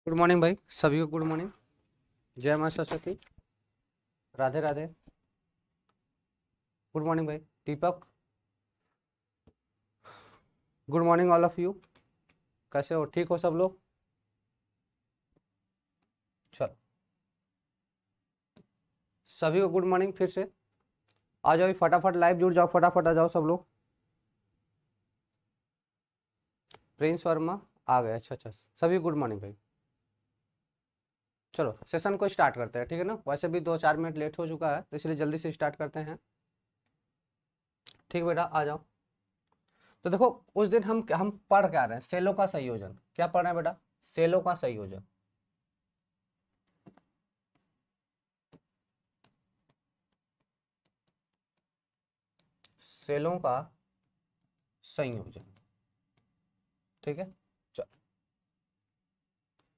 Good morning भाई, सभी को गुड मॉर्निंग। जय माँ सरस्वती, राधे राधे। गुड मॉर्निंग भाई Deepak, good morning all of you. कैसे हो, ठीक हो सब लोग? चलो, सभी को गुड मॉर्निंग फिर से। आ जाओ फटाफट, लाइव जुड़ जाओ, फटाफट आ जाओ सब लोग। प्रिंस वर्मा आ गए, अच्छा अच्छा, सभी गुड मॉर्निंग भाई। चलो सेशन को स्टार्ट करते हैं, ठीक है ना। वैसे भी 2-4 मिनट लेट हो चुका है, तो इसलिए जल्दी से स्टार्ट करते हैं। ठीक बेटा, आ जाओ। तो देखो, उस दिन हम पढ़ क्या रहे हैं, सेलों का संयोजन। क्या पढ़ रहे हैं बेटा? सेलों का संयोजन। सेलों का संयोजन, ठीक है। चलो,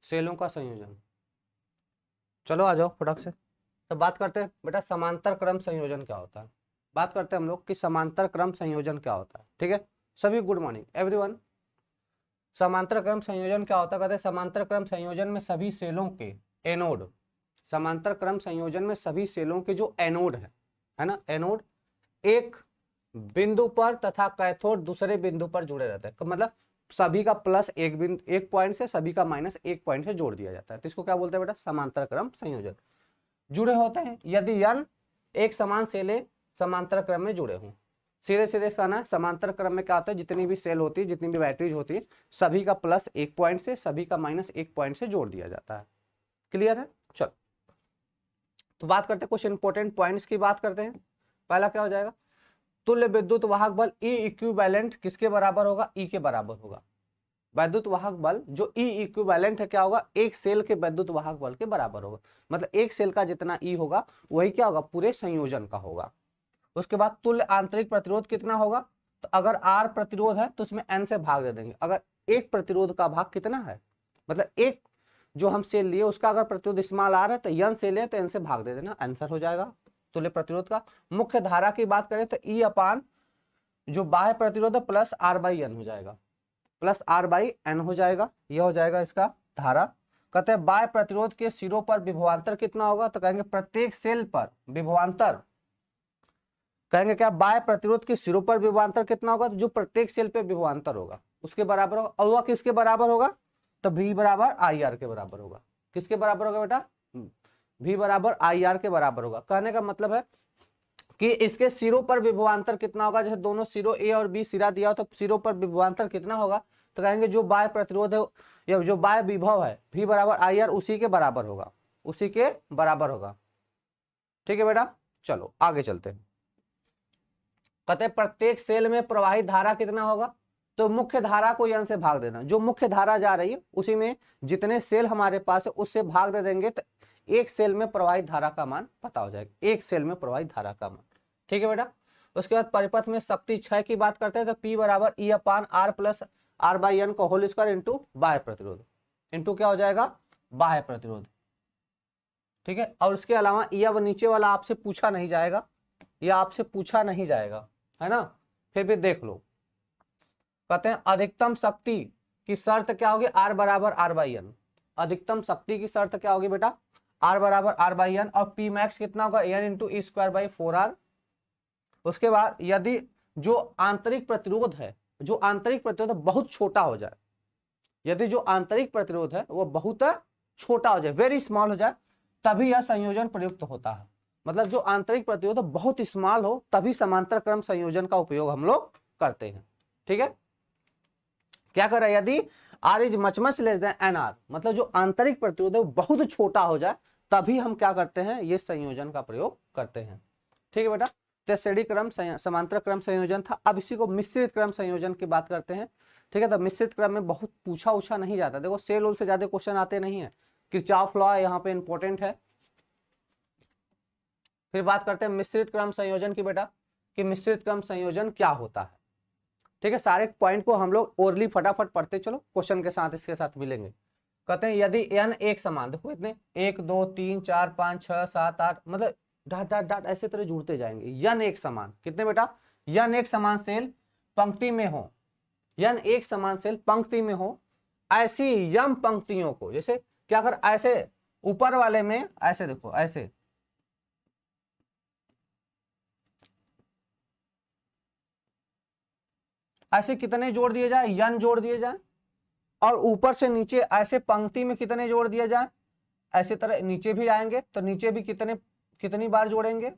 सेलों का संयोजन। चलो आ जाओ फटाक से। तो बात करते हैं बेटा, समांतर क्रम संयोजन क्या होता है। बात करते हैं हम लोग कि समांतर क्रम संयोजन क्या होता है, ठीक है। सभी गुड मॉर्निंग एवरीवन। समांतर क्रम संयोजन क्या होता है? कहते हैं समांतर क्रम संयोजन में सभी सेलों के एनोड, समांतर क्रम संयोजन में सभी सेलों के जो एनोड है ना, एनोड एक बिंदु पर तथा कैथोड दूसरे बिंदु पर जुड़े रहते हैं। मतलब सभी का प्लस एक बिंदु, एक पॉइंट से, सभी का माइनस एक पॉइंट से जोड़ दिया जाता है। तो इसको क्या बोलते हैं बेटा? समांतर क्रम संयोजन। जुड़े होते हैं यदि n एक समान सेलें समांतर क्रम में जुड़े हों। सीधे सीधे कहना है, समांतर क्रम में क्या होता है, जितनी भी सेल होती है, जितनी भी बैटरीज होती है, सभी का प्लस एक पॉइंट से, सभी का माइनस एक पॉइंट से जोड़ दिया जाता है। क्लियर है? चलो, तो बात करते हैं, कुछ इंपॉर्टेंट पॉइंट्स की बात करते हैं। पहला क्या हो जाएगा? तुल्य विद्युत वाहक बल E इक्विवेलेंट किसके बराबर होगा? E के बराबर होगा। वैद्युत वाहक बल जो E इक्विवेलेंट है, क्या होगा? एक सेल के वैद्युत वाहक बल के बराबर होगा। मतलब एक सेल का जितना E होगा, वही क्या होगा? पूरे संयोजन का होगा। उसके बाद तुल्य आंतरिक प्रतिरोध कितना होगा? तो अगर R प्रतिरोध है तो उसमें N से भाग दे देंगे। अगर एक प्रतिरोध का भाग कितना है, मतलब एक जो हम सेल लिए उसका अगर प्रतिरोध स्मॉल R है तो N से ले तो N से भाग दे देना, आंसर हो जाएगा तुल्य प्रतिरोध का। मुख्य धारा की बात करें तो E अपान जो बाह्य प्रतिरोध है प्लस R बाई N हो जाएगा, प्लस R बाई N हो जाएगा। यह हो जाएगा इसका धारा। कहते हैं बाह्य प्रतिरोध के सिरों पर विभवांतर कितना होगा? तो कहेंगे प्रत्येक सेल पर विभवांतर, कहेंगे क्या? बाह्य प्रतिरोध के सिरों पर विभवांतर कितना होगा? तो जो प्रत्येक सेल पे विभवांतर होगा उसके बराबर होगा। और वह किसके बराबर होगा? तो V बराबर IR के बराबर होगा। किसके बराबर होगा बेटा? V बराबर IR के बराबर होगा। कहने का मतलब है कि इसके सिरों पर विभवांतर कितना होगा। जैसे दोनों सिरों A और B सिरा दिया हो तो सिरों पर विभवांतर कितना होगा? तो कहेंगे जो बाह्य प्रतिरोध है या जो बाह्य विभव है V बराबर IR उसी के बराबर होगा, उसी के बराबर होगा। ठीक है बेटा, चलो आगे चलते हैं। कहते हैं प्रत्येक सेल में प्रवाहित धारा कितना होगा? तो मुख्य धारा को N से भाग देना, जो मुख्य धारा जा रही है उसी में जितने सेल हमारे पास है उससे भाग दे देंगे तो एक सेल में प्रवाहित धारा का मान पता हो जाएगा, एक सेल में प्रवाहित धारा का मान। ठीक है बेटा। उसके बाद परिपथ में शक्ति क्षय की बात करते हैं तो P बराबर E upon R plus R by N को होल स्क्वायर इंटू बाह्य प्रतिरोध, इंटू क्या हो जाएगा? बाह्य प्रतिरोध। ठीक है। और उसके अलावा ये अब नीचे वाला आपसे पूछा नहीं जाएगा, ये आपसे पूछा नहीं जाएगा, है ना, फिर भी देख लो। कहते हैं अधिकतम शक्ति की शर्त क्या होगी? R बराबर R बाई N। अधिकतम शक्ति की शर्त क्या होगी बेटा? R बराबर R बाई N। और P मैक्स कितना होगा? N into E square by 4R। उसके बाद यदि जो आंतरिक प्रतिरोध है, जो आंतरिक प्रतिरोध बहुत छोटा हो जाए, यदि जो आंतरिक प्रतिरोध है वो बहुत छोटा हो जाए, वेरी स्मॉल हो जाए, तभी यह संयोजन प्रयुक्त होता है। मतलब जो आंतरिक प्रतिरोध बहुत स्मॉल हो तभी समांतर क्रम संयोजन का उपयोग हम लोग करते हैं। ठीक है। क्या कर रहा है? यदि R is much less than NR, मतलब जो आंतरिक प्रतिरोध है वो बहुत छोटा हो जाए, तभी हम क्या करते हैं? ये संयोजन का प्रयोग करते हैं। ठीक है बेटा। तो श्रेणी क्रम समांतर क्रम संयोजन था। अब इसी को मिश्रित क्रम संयोजन की बात करते हैं। ठीक है। तो मिश्रित क्रम में बहुत पूछा नहीं जाता, देखो सेल होल से ज्यादा क्वेश्चन आते नहीं है। किरचॉफ लॉ यहाँ पे इंपॉर्टेंट है। फिर बात करते हैं मिश्रित क्रम संयोजन की बेटा, कि मिश्रित क्रम संयोजन क्या होता है। ठीक है। सारे पॉइंट को हम लोग ओरली फटाफट पढ़ते चलो, क्वेश्चन के साथ इसके साथ मिलेंगे। कहते हैं यदि n एक समान, देखो इतने 1 2 3 4 5 6 7 8, मतलब डाट डाट डाट ऐसे तरह जुड़ते जाएंगे। n एक समान कितने बेटा? n एक समान सेल पंक्ति में हो, n एक समान सेल पंक्ति में हो, ऐसी यम पंक्तियों को, जैसे कि अगर ऐसे ऊपर वाले में ऐसे देखो, ऐसे कितने जोड़ दिए जाए, n जोड़ दिए जाए, और ऊपर से नीचे ऐसे पंक्ति में कितने जोड़ दिए जाए, ऐसे तरह नीचे भी आएंगे तो नीचे भी कितनी बार जोड़ेंगे,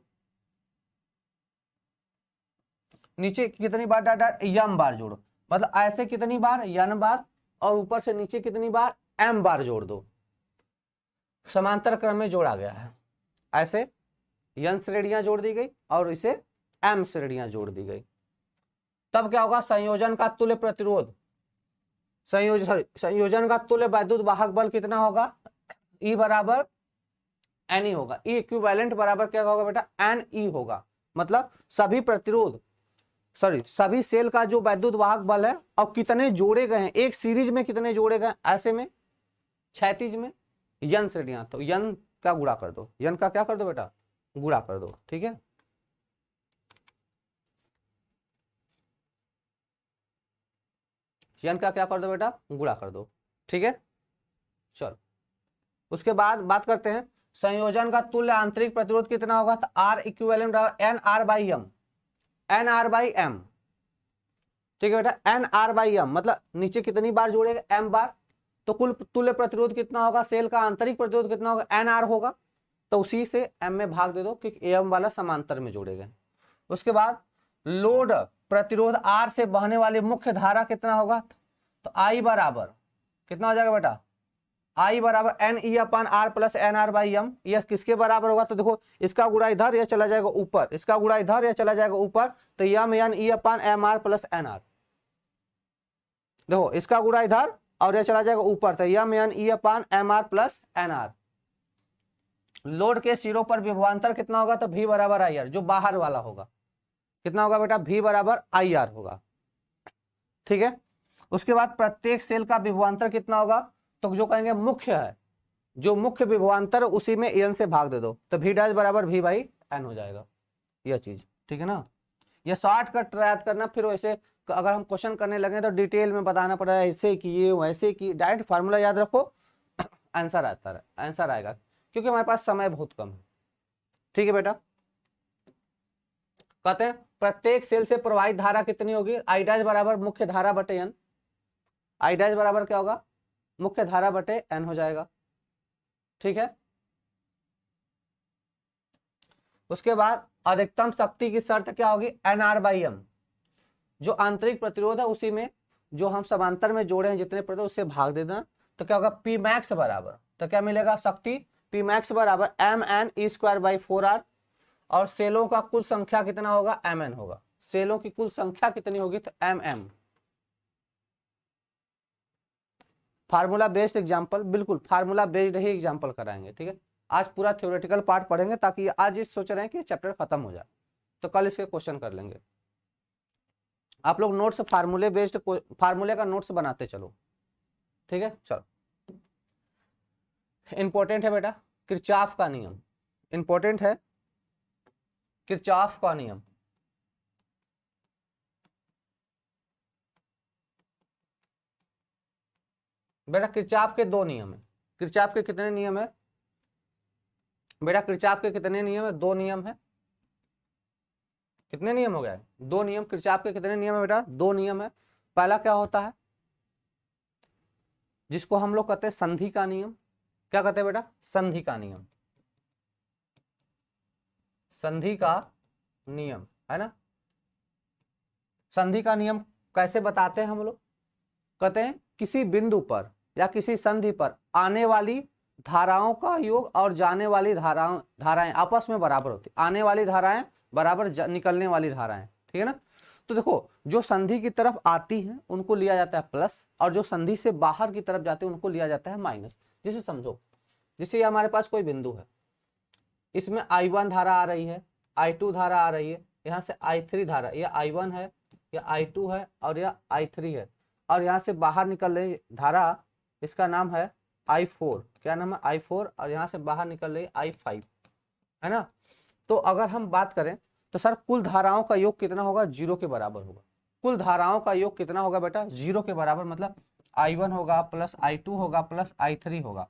नीचे कितनी बार डाट m बार जोड़ो, मतलब ऐसे कितनी बार n बार, और ऊपर से नीचे कितनी बार m बार जोड़ दो। समांतर क्रम में जोड़ा गया है, ऐसे n श्रेणियां जोड़ दी गई और इसे m श्रेणियां जोड़ दी गई। तब क्या होगा, संयोजन का तुल्य प्रतिरोध, संयोजन का तुल्य वैद्युत वाहक बल कितना होगा, E बराबर NE होगा। E इक्विवेलेंट बराबर क्या होगा बेटा, NE होगा। मतलब सभी प्रतिरोध सभी सेल का जो वैद्युत वाहक बल है और कितने जोड़े गए हैं, एक सीरीज में कितने जोड़े गए, ऐसे में क्षैतिज में n श्रेणियां, तो n का गुणा कर दो, n का क्या कर दो बेटा, गुणा कर दो। ठीक है, n का क्या कर दो बेटा, गुणा कर दो। ठीक है, चलो उसके बाद बात करते हैं संयोजन का तुल्य आंतरिक प्रतिरोध कितना होगा, तो R equivalent N R by M, N R by M. ठीक है बेटा, एन आर बाई एम मतलब नीचे कितनी बार जोड़ेगा, m बार, तो कुल तुल्य प्रतिरोध कितना होगा, सेल का आंतरिक प्रतिरोध कितना होगा, NR होगा, तो उसी से m में भाग दे दो क्योंकि AM वाला समांतर में जोड़े गए। उसके बाद लोड प्रतिरोध R से बहने वाली मुख्य धारा कितना होगा, तो I बराबर कितना हो जाएगा बेटा, I बराबर NE upon R plus NR by M. यह किसके बराबर होगा, तो देखो इसका गुणा इधर, यह चला जाएगा ऊपर, इसका गुणा इधर, यह चला जाएगा ऊपर, तो एम एन ई अपान MR प्लस NR। देखो इसका गुणा इधर और यह चला जाएगा ऊपर, तो एम एन ई अपान MR प्लस NR। लोड के सिरों पर विभवांतर कितना होगा, तो V बराबर IR, जो बाहर वाला होगा कितना होगा बेटा, V बराबर IR होगा। ठीक है, उसके बाद प्रत्येक सेल का विभवांतर कितना होगा, तो जो कहेंगे मुख्य है, जो मुख्य विभवांतर उसी में n से भाग दे दो, तो V डैश बराबर V बाई N हो जाएगा, यह चीज। ठीक है ना, ये शॉर्टकट याद करना, फिर वैसे अगर हम क्वेश्चन करने लगे तो डिटेल में बताना पड़ेगा, ऐसे किए वैसे की, डायरेक्ट फार्मूला याद रखो, आंसर आता है, आंसर आएगा, क्योंकि हमारे पास समय बहुत कम है। ठीक है बेटा, कहते हैं प्रत्येक सेल से प्रवाहित धारा कितनी होगी, I डैश बराबर मुख्य धारा बटे n, I डैश बराबर क्या होगा, मुख्य धारा बटे n हो जाएगा। ठीक है, उसके बाद अधिकतम शक्ति की शर्त क्या होगी, NR बाई एम, जो आंतरिक प्रतिरोध है उसी में जो हम समांतर में जोड़े हैं जितने प्रतिरोध उससे भाग दे देना, तो क्या होगा P मैक्स बराबर, तो क्या मिलेगा शक्ति P मैक्स बराबर MN स्क्वायर बाई 4R, और सेलों का कुल संख्या कितना होगा, MN होगा, सेलों की कुल संख्या कितनी होगी, तो MM। फार्मूला बेस्ड एग्जाम्पल, बिल्कुल फार्मूला बेस्ड ही एग्जाम्पल कराएंगे। ठीक है, आज पूरा थ्योरेटिकल पार्ट पढ़ेंगे ताकि आज ये सोच रहे हैं कि चैप्टर खत्म हो जाए, तो कल इसके क्वेश्चन कर लेंगे। आप लोग नोट्स फार्मूले बेस्ड, फार्मूले का नोट्स बनाते चलो। ठीक है, चलो इंपॉर्टेंट है बेटा किरचॉफ का नियम, इंपॉर्टेंट है किरचॉफ का नियम। बेटा किरचॉफ के दो नियम है, किरचॉफ के कितने नियम है बेटा, किरचॉफ के कितने नियम है, दो नियम है। कितने नियम हो गए, दो नियम। किरचॉफ के कितने नियम है बेटा, दो नियम है। पहला क्या होता है, जिसको हम लोग कहते हैं संधि का नियम, क्या कहते हैं बेटा, संधि का नियम, संधि का नियम है ना। संधि का नियम कैसे बताते हैं हम लोग, कहते हैं किसी बिंदु पर या किसी संधि पर आने वाली धाराओं का योग और जाने वाली धाराएं आपस में बराबर होती, आने वाली धाराएं बराबर निकलने वाली धाराएं। ठीक है ना, तो देखो जो संधि की तरफ आती हैं उनको लिया जाता है प्लस, और जो संधि से बाहर की तरफ जाते हैं उनको लिया जाता है माइनस। जिसे समझो, जैसे हमारे पास कोई बिंदु है, इसमें I1 धारा आ रही है, I2 धारा आ रही है, यहाँ से I3 धारा, यह I1 है, यह I2 है और यह I3 है, और यहाँ से बाहर निकल रही धारा, इसका नाम है I4, क्या नाम है, I4, और यहाँ से बाहर निकल रही I5 है ना। तो अगर हम बात करें तो सर कुल धाराओं का योग कितना होगा, 0 के बराबर होगा। कुल धाराओं का योग कितना होगा बेटा, 0 के बराबर, मतलब I1 होगा प्लस I2 होगा प्लस I3 होगा।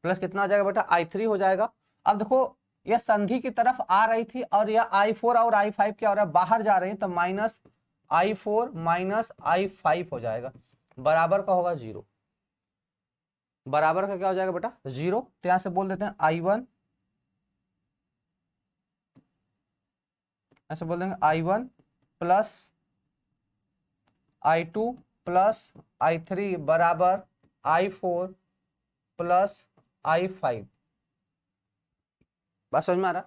प्लस कितना हो जाएगा बेटा I3 हो जाएगा। अब देखो यह संधि की तरफ आ रही थी और यह I4 और I5 क्या हो रहा है, बाहर जा रहे हैं, तो माइनस I4 माइनस I5 हो जाएगा, बराबर का होगा 0। बराबर का क्या हो जाएगा बेटा 0। तो यहां से बोल देते हैं I1, ऐसे बोल देंगे I1 plus I2 plus I3 बराबर I4 प्लस I5। बात समझ में आ रहा।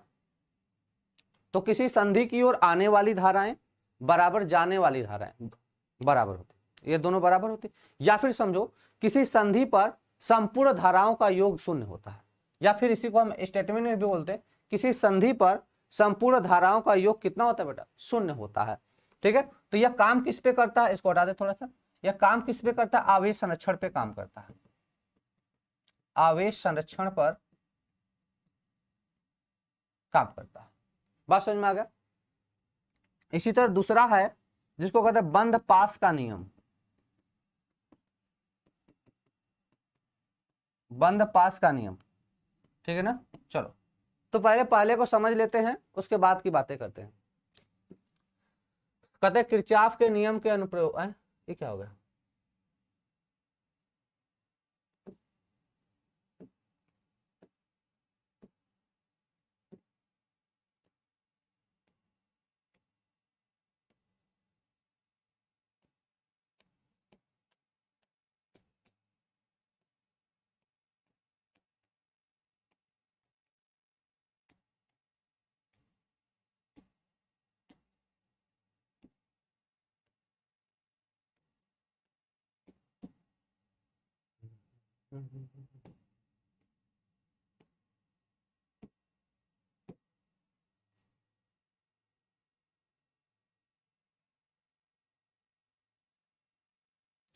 तो किसी संधि की ओर आने वाली धाराएं बराबर जाने वाली धाराएं बराबर होती, ये दोनों बराबर होती। या फिर समझो किसी संधि पर संपूर्ण धाराओं का योग शून्य होता है, या फिर इसी को हम स्टेटमेंट में भी बोलते हैं, किसी संधि पर संपूर्ण धाराओं का योग कितना होता है बेटा, शून्य होता है। ठीक है, तो यह काम किस पे करता है, इसको हटा दे थोड़ा सा, यह काम किस पे करता है, आवेश संरक्षण पे काम करता है, आवेश संरक्षण पर काम करता है। बात समझ में आ गया। इसी तरह दूसरा है जिसको कहते हैं बंद पास का नियम, बंद पास का नियम। ठीक है ना, चलो तो पहले को समझ लेते हैं, उसके बाद की बातें करते हैं। कहते हैं किरचॉफ के नियम के अनुप्रयोग, ये क्या हो गया,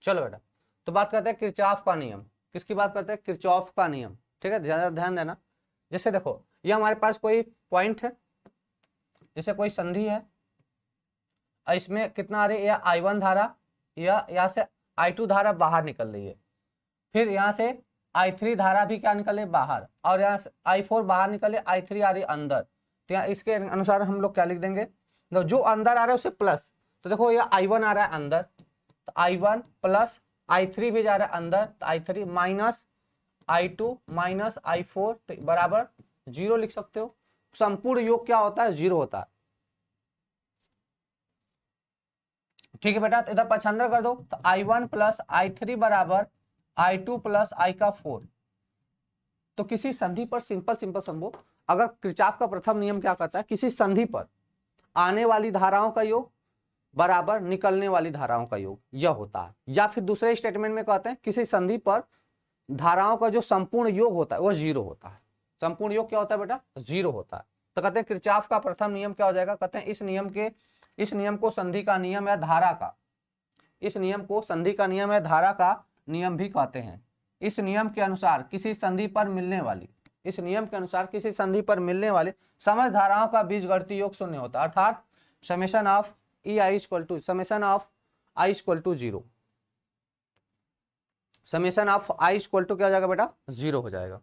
चलो बेटा। तो बात करते हैं किरचॉफ का नियम। किसकी बात करते हैं, किरचॉफ का नियम। ठीक है, ज्यादा ध्यान देना। जैसे देखो ये हमारे पास कोई पॉइंट है, जैसे कोई संधि है, इसमें कितना आ रही है, I1 धारा, या यहाँ से I2 धारा बाहर निकल रही है, फिर यहाँ से I3 धारा भी क्या निकले बाहर, और यहाँ से I4 बाहर निकले, I3 आ रही अंदर। तो यहाँ इसके अनुसार हम लोग क्या लिख देंगे, तो जो अंदर आ रहा है उसे प्लस, तो देखो ये I1 आ रहा है अंदर, तो I1 प्लस I3 भी जा रहा है अंदर, तो I3 minus I2 minus I4 तो बराबर 0 लिख सकते हो। संपूर्ण योग क्या होता है, 0 होता है। ठीक है बेटा, तो इधर पक्षांतर कर दो, तो I1 प्लस I3 बराबर I2 प्लस I का 4। तो किसी संधि पर सिंपल सिंपल समझो, अगर किरचॉफ का प्रथम नियम क्या कहता है, किसी संधि पर आने वाली धाराओं का योग बराबर निकलने वाली धाराओं का योग, यह होता है। या फिर दूसरे स्टेटमेंट में कहते हैं किसी संधि पर धाराओं का जो संपूर्ण योग होता है वह 0 होता है। संपूर्ण योग क्या होता है बेटा, 0 होता है। तो कहते हैं किरचॉफ का प्रथम नियम क्या हो जाएगा, कहते हैं इस नियम को संधि का नियम या धारा का, इस नियम को संधि का नियम या धारा का नियम भी कहते हैं। इस नियम के अनुसार किसी संधि पर मिलने वाली, इस नियम के अनुसार किसी संधि पर मिलने वाले समस्त धाराओं का बीजगणितीय योग शून्य होता है, अर्थात summation of EI equal to summation of I equal to 0, summation of I equal to क्या हो जाएगा बेटा, 0 हो जाएगा।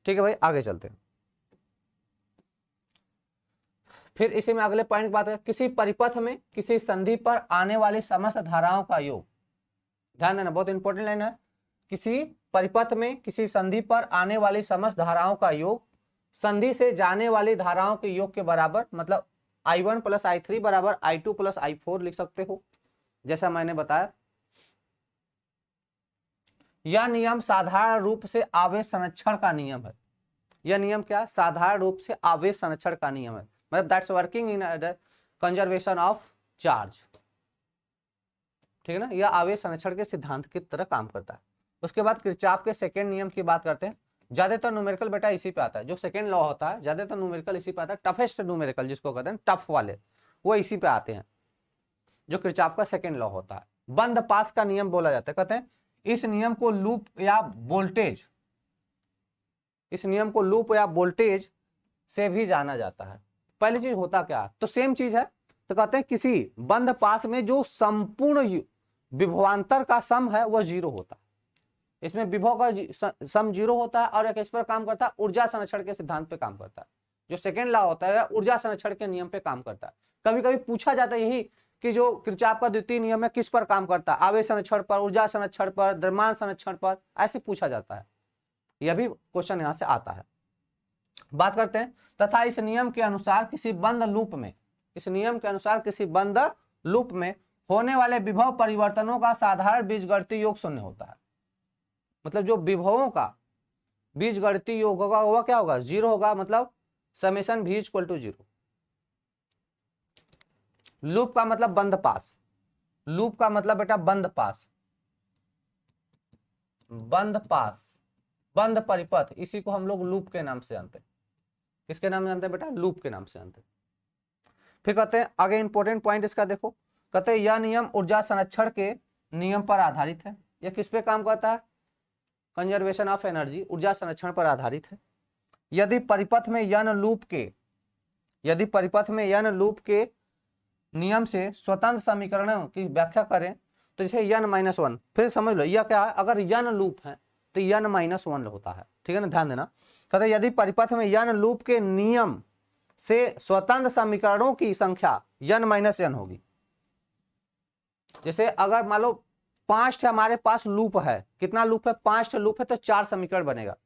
ठीक है भाई, आगे चलते हैं। फिर इसी में अगले पॉइंट की बात है, किसी परिपथ में किसी संधि पर आने वाली समस्त धाराओं का योग, ध्यान देना बहुत इंपॉर्टेंट लाइन है, किसी परिपथ में किसी संधि पर आने वाली समस्त धाराओं का योग संधि से जाने वाली धाराओं के योग के बराबर, मतलब I1 प्लस I3 बराबर I2 प्लस I4 लिख सकते हो, जैसा मैंने बताया। यह नियम साधारण रूप से आवेश संरक्षण का नियम है। यह नियम क्या, साधारण रूप से आवेश संरक्षण का नियम है, मतलब that's working in the conservation of charge. ठीक है ना, यह आवेश संरक्षण के सिद्धांत की तरह काम करता है। उसके बाद किरचॉफ के सेकेंड नियम की बात करते हैं। ज्यादातर न्यूमेरिकल बेटा इसी पे आता है, जो सेकेंड लॉ होता है ज्यादातर न्यूमेरिकल इसी पे आता है, टफेस्ट न्यूमेरिकल जिसको कहते हैं टफ वाले, वो इसी पे आते हैं, जो किरचॉफ का सेकेंड लॉ होता है। बंद पास का नियम बोला जाता है, कहते हैं इस नियम को लूप या वोल्टेज, इस नियम को लूप या वोल्टेज से भी जाना जाता है। पहली चीज होता क्या, तो सेम चीज है, तो कहते हैं किसी बंद पास में जो संपूर्ण विभवांतर का सम है वह 0 होता है। इसमें विभव का सम 0 होता है और एक इस पर काम करता है, ऊर्जा संरक्षण के सिद्धांत पे काम करता है। जो सेकेंड लॉ होता है ऊर्जा संरक्षण के नियम पे काम करता है। कभी कभी पूछा जाता है यही कि जो किरचॉफ का द्वितीय नियम है किस पर काम करता है, आवेश संरक्षण पर, ऊर्जा संरक्षण पर, द्रव्यमान संरक्षण पर, ऐसे पूछा जाता है। यह भी क्वेश्चन यहां से आता है। बात करते हैं, तथा इस नियम के अनुसार किसी बंद लूप में, इस नियम के अनुसार किसी बंद लूप में होने वाले विभव परिवर्तनों का साधारण बीजगणितीय योग शून्य होता है। मतलब जो विभवों का बीजगणितीय योग होगा वह क्या होगा, 0 होगा। मतलब समेशन भी इक्वल टू 0। लूप का मतलब बंद पास, लूप का मतलब बेटा बंद पास, बंद पास, बंद परिपथ, इसी को हम लोग लूप के नाम से जानते हैं। किसके नाम से जानते हैं बेटा, लूप के नाम से जानते हैं। फिर कहते हैं आगे इंपॉर्टेंट पॉइंट इसका देखो, कहते हैं यह नियम ऊर्जा संरक्षण के नियम पर आधारित है। यह किस पे काम करता है, कंजर्वेशन ऑफ एनर्जी, ऊर्जा संरक्षण पर आधारित है। यदि परिपथ में यन लूप के, यदि परिपथ में यन लूप के नियम से स्वतंत्र समीकरणों की व्याख्या करें तो जैसे यन -1, फिर समझ लो यह क्या है, अगर यन लूप है तो यन -1 होता है, ठीक है ना, ध्यान देना। कहते यदि परिपथ में यन लूप के नियम से स्वतंत्र समीकरणों की संख्या यन -n होगी। जैसे अगर मान लो 5 हमारे पास लूप है, कितना लूप है, 5 लूप है तो 4 समीकरण बनेगा।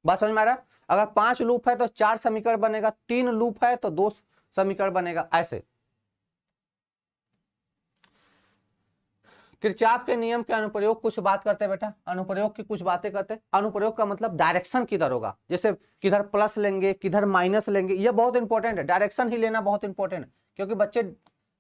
बात समझ में आ रहा है, अगर 5 लूप है तो 4 समीकरण बनेगा, 3 लूप है तो 2 समीकरण बनेगा। ऐसे किरचॉफ के नियम के अनुप्रयोग कुछ बात करते हैं बेटा, अनुप्रयोग की कुछ बातें करते हैं। अनुप्रयोग का मतलब डायरेक्शन किधर होगा, जैसे किधर प्लस लेंगे किधर माइनस लेंगे, यह बहुत इंपॉर्टेंट है। डायरेक्शन ही लेना बहुत इंपॉर्टेंट है, क्योंकि बच्चे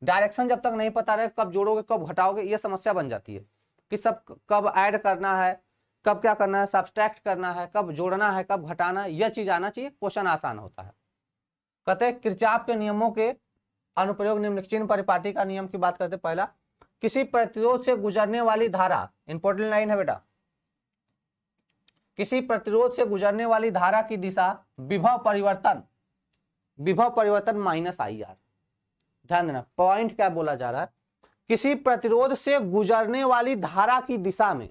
डायरेक्शन जब तक नहीं पता रहे कब जोड़ोगे कब घटाओगे यह समस्या बन जाती है कि सब कब ऐड करना है, कब क्या करना है, सब्सट्रैक्ट करना है, कब जोड़ना है, कब घटाना है, यह चीज आना चाहिए, क्वेश्चन आसान होता है। कहते हैं किरचॉफ के नियमों के अनुप्रयोग निम्नलिखित परिपाटी का नियम की बात करते हैं। पहला, किसी प्रतिरोध से गुजरने वाली धारा, इंपॉर्टेंट लाइन है बेटा, किसी प्रतिरोध से गुजरने वाली धारा की दिशा विभव परिवर्तन, विभव परिवर्तन -IR। ध्यान देना पॉइंट क्या बोला जा रहा है, किसी प्रतिरोध से गुजरने वाली धारा की दिशा में,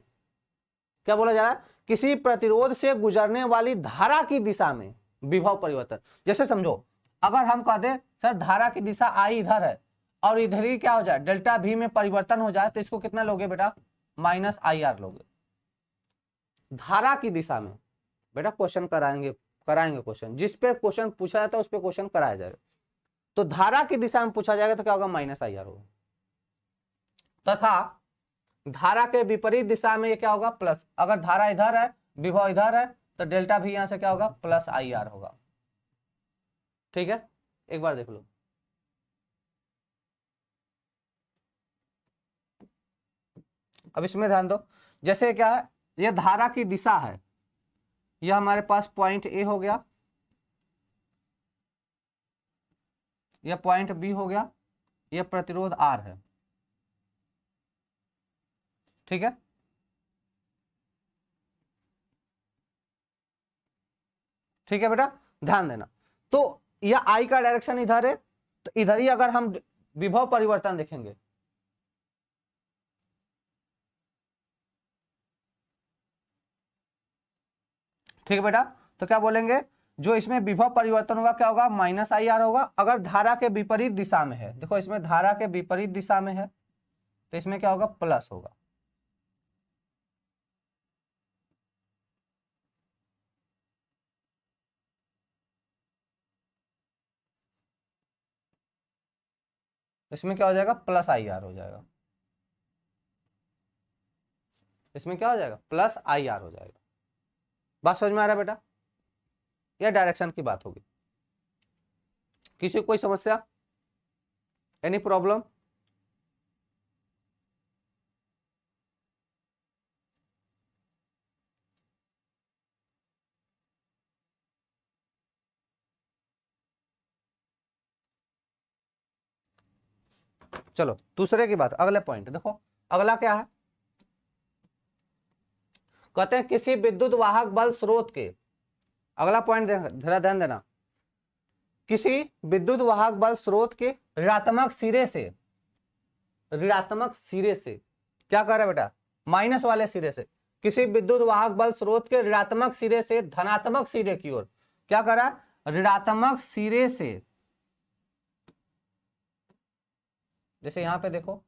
क्या बोला जा रहा है, किसी प्रतिरोध से गुजरने वाली धारा की दिशा में विभव परिवर्तन। जैसे समझो अगर हम कह दें सर धारा की दिशा आई इधर है और इधर ही क्या हो जाए डेल्टा V में परिवर्तन हो जाए तो इसको कितना लोगे बेटा, -IR लोगे। धारा की दिशा में बेटा क्वेश्चन कराएंगे क्वेश्चन, जिस पे क्वेश्चन पूछा जाता है उस पे क्वेश्चन कराया जाएगा। तो धारा की दिशा में पूछा जाएगा तो क्या होगा, -IR होगा। तथा धारा के विपरीत दिशा में ये क्या होगा, प्लस। अगर धारा इधर है विभव इधर है तो डेल्टा V यहां से क्या होगा, +IR होगा। ठीक है, एक बार देख लो, अब इसमें ध्यान दो। जैसे क्या है, ये धारा की दिशा है, यह हमारे पास पॉइंट A हो गया, यह पॉइंट B हो गया, यह प्रतिरोध R है, ठीक है। ठीक है बेटा, ध्यान देना। तो यह I का डायरेक्शन इधर है तो इधर ही अगर हम विभव परिवर्तन देखेंगे, ठीक है बेटा, तो क्या बोलेंगे, जो इसमें विभव परिवर्तन होगा क्या होगा, -IR होगा। अगर धारा के विपरीत दिशा में है, देखो इसमें धारा के विपरीत दिशा में है तो इसमें क्या होगा, प्लस होगा। इसमें क्या हो जाएगा, +IR हो जाएगा। इसमें क्या हो जाएगा, +IR हो जाएगा। बात समझ में आ रहा है बेटा, यह डायरेक्शन की बात होगी। किसी को कोई समस्या, एनी प्रॉब्लम? चलो दूसरे की बात, अगले पॉइंट देखो, अगला क्या है, कहते हैं किसी विद्युत वाहक बल स्रोत के, अगला पॉइंट जरा ध्यान देना, किसी विद्युत वाहक बल स्रोत के ऋणात्मक सिरे से, ऋणात्मक सिरे से क्या कर रहा है बेटा, माइनस वाले सिरे से, किसी विद्युत वाहक बल स्रोत के ऋणात्मक सिरे से धनात्मक सिरे की ओर, क्या करा, ऋणात्मक सिरे से, जैसे यहां पे देखो,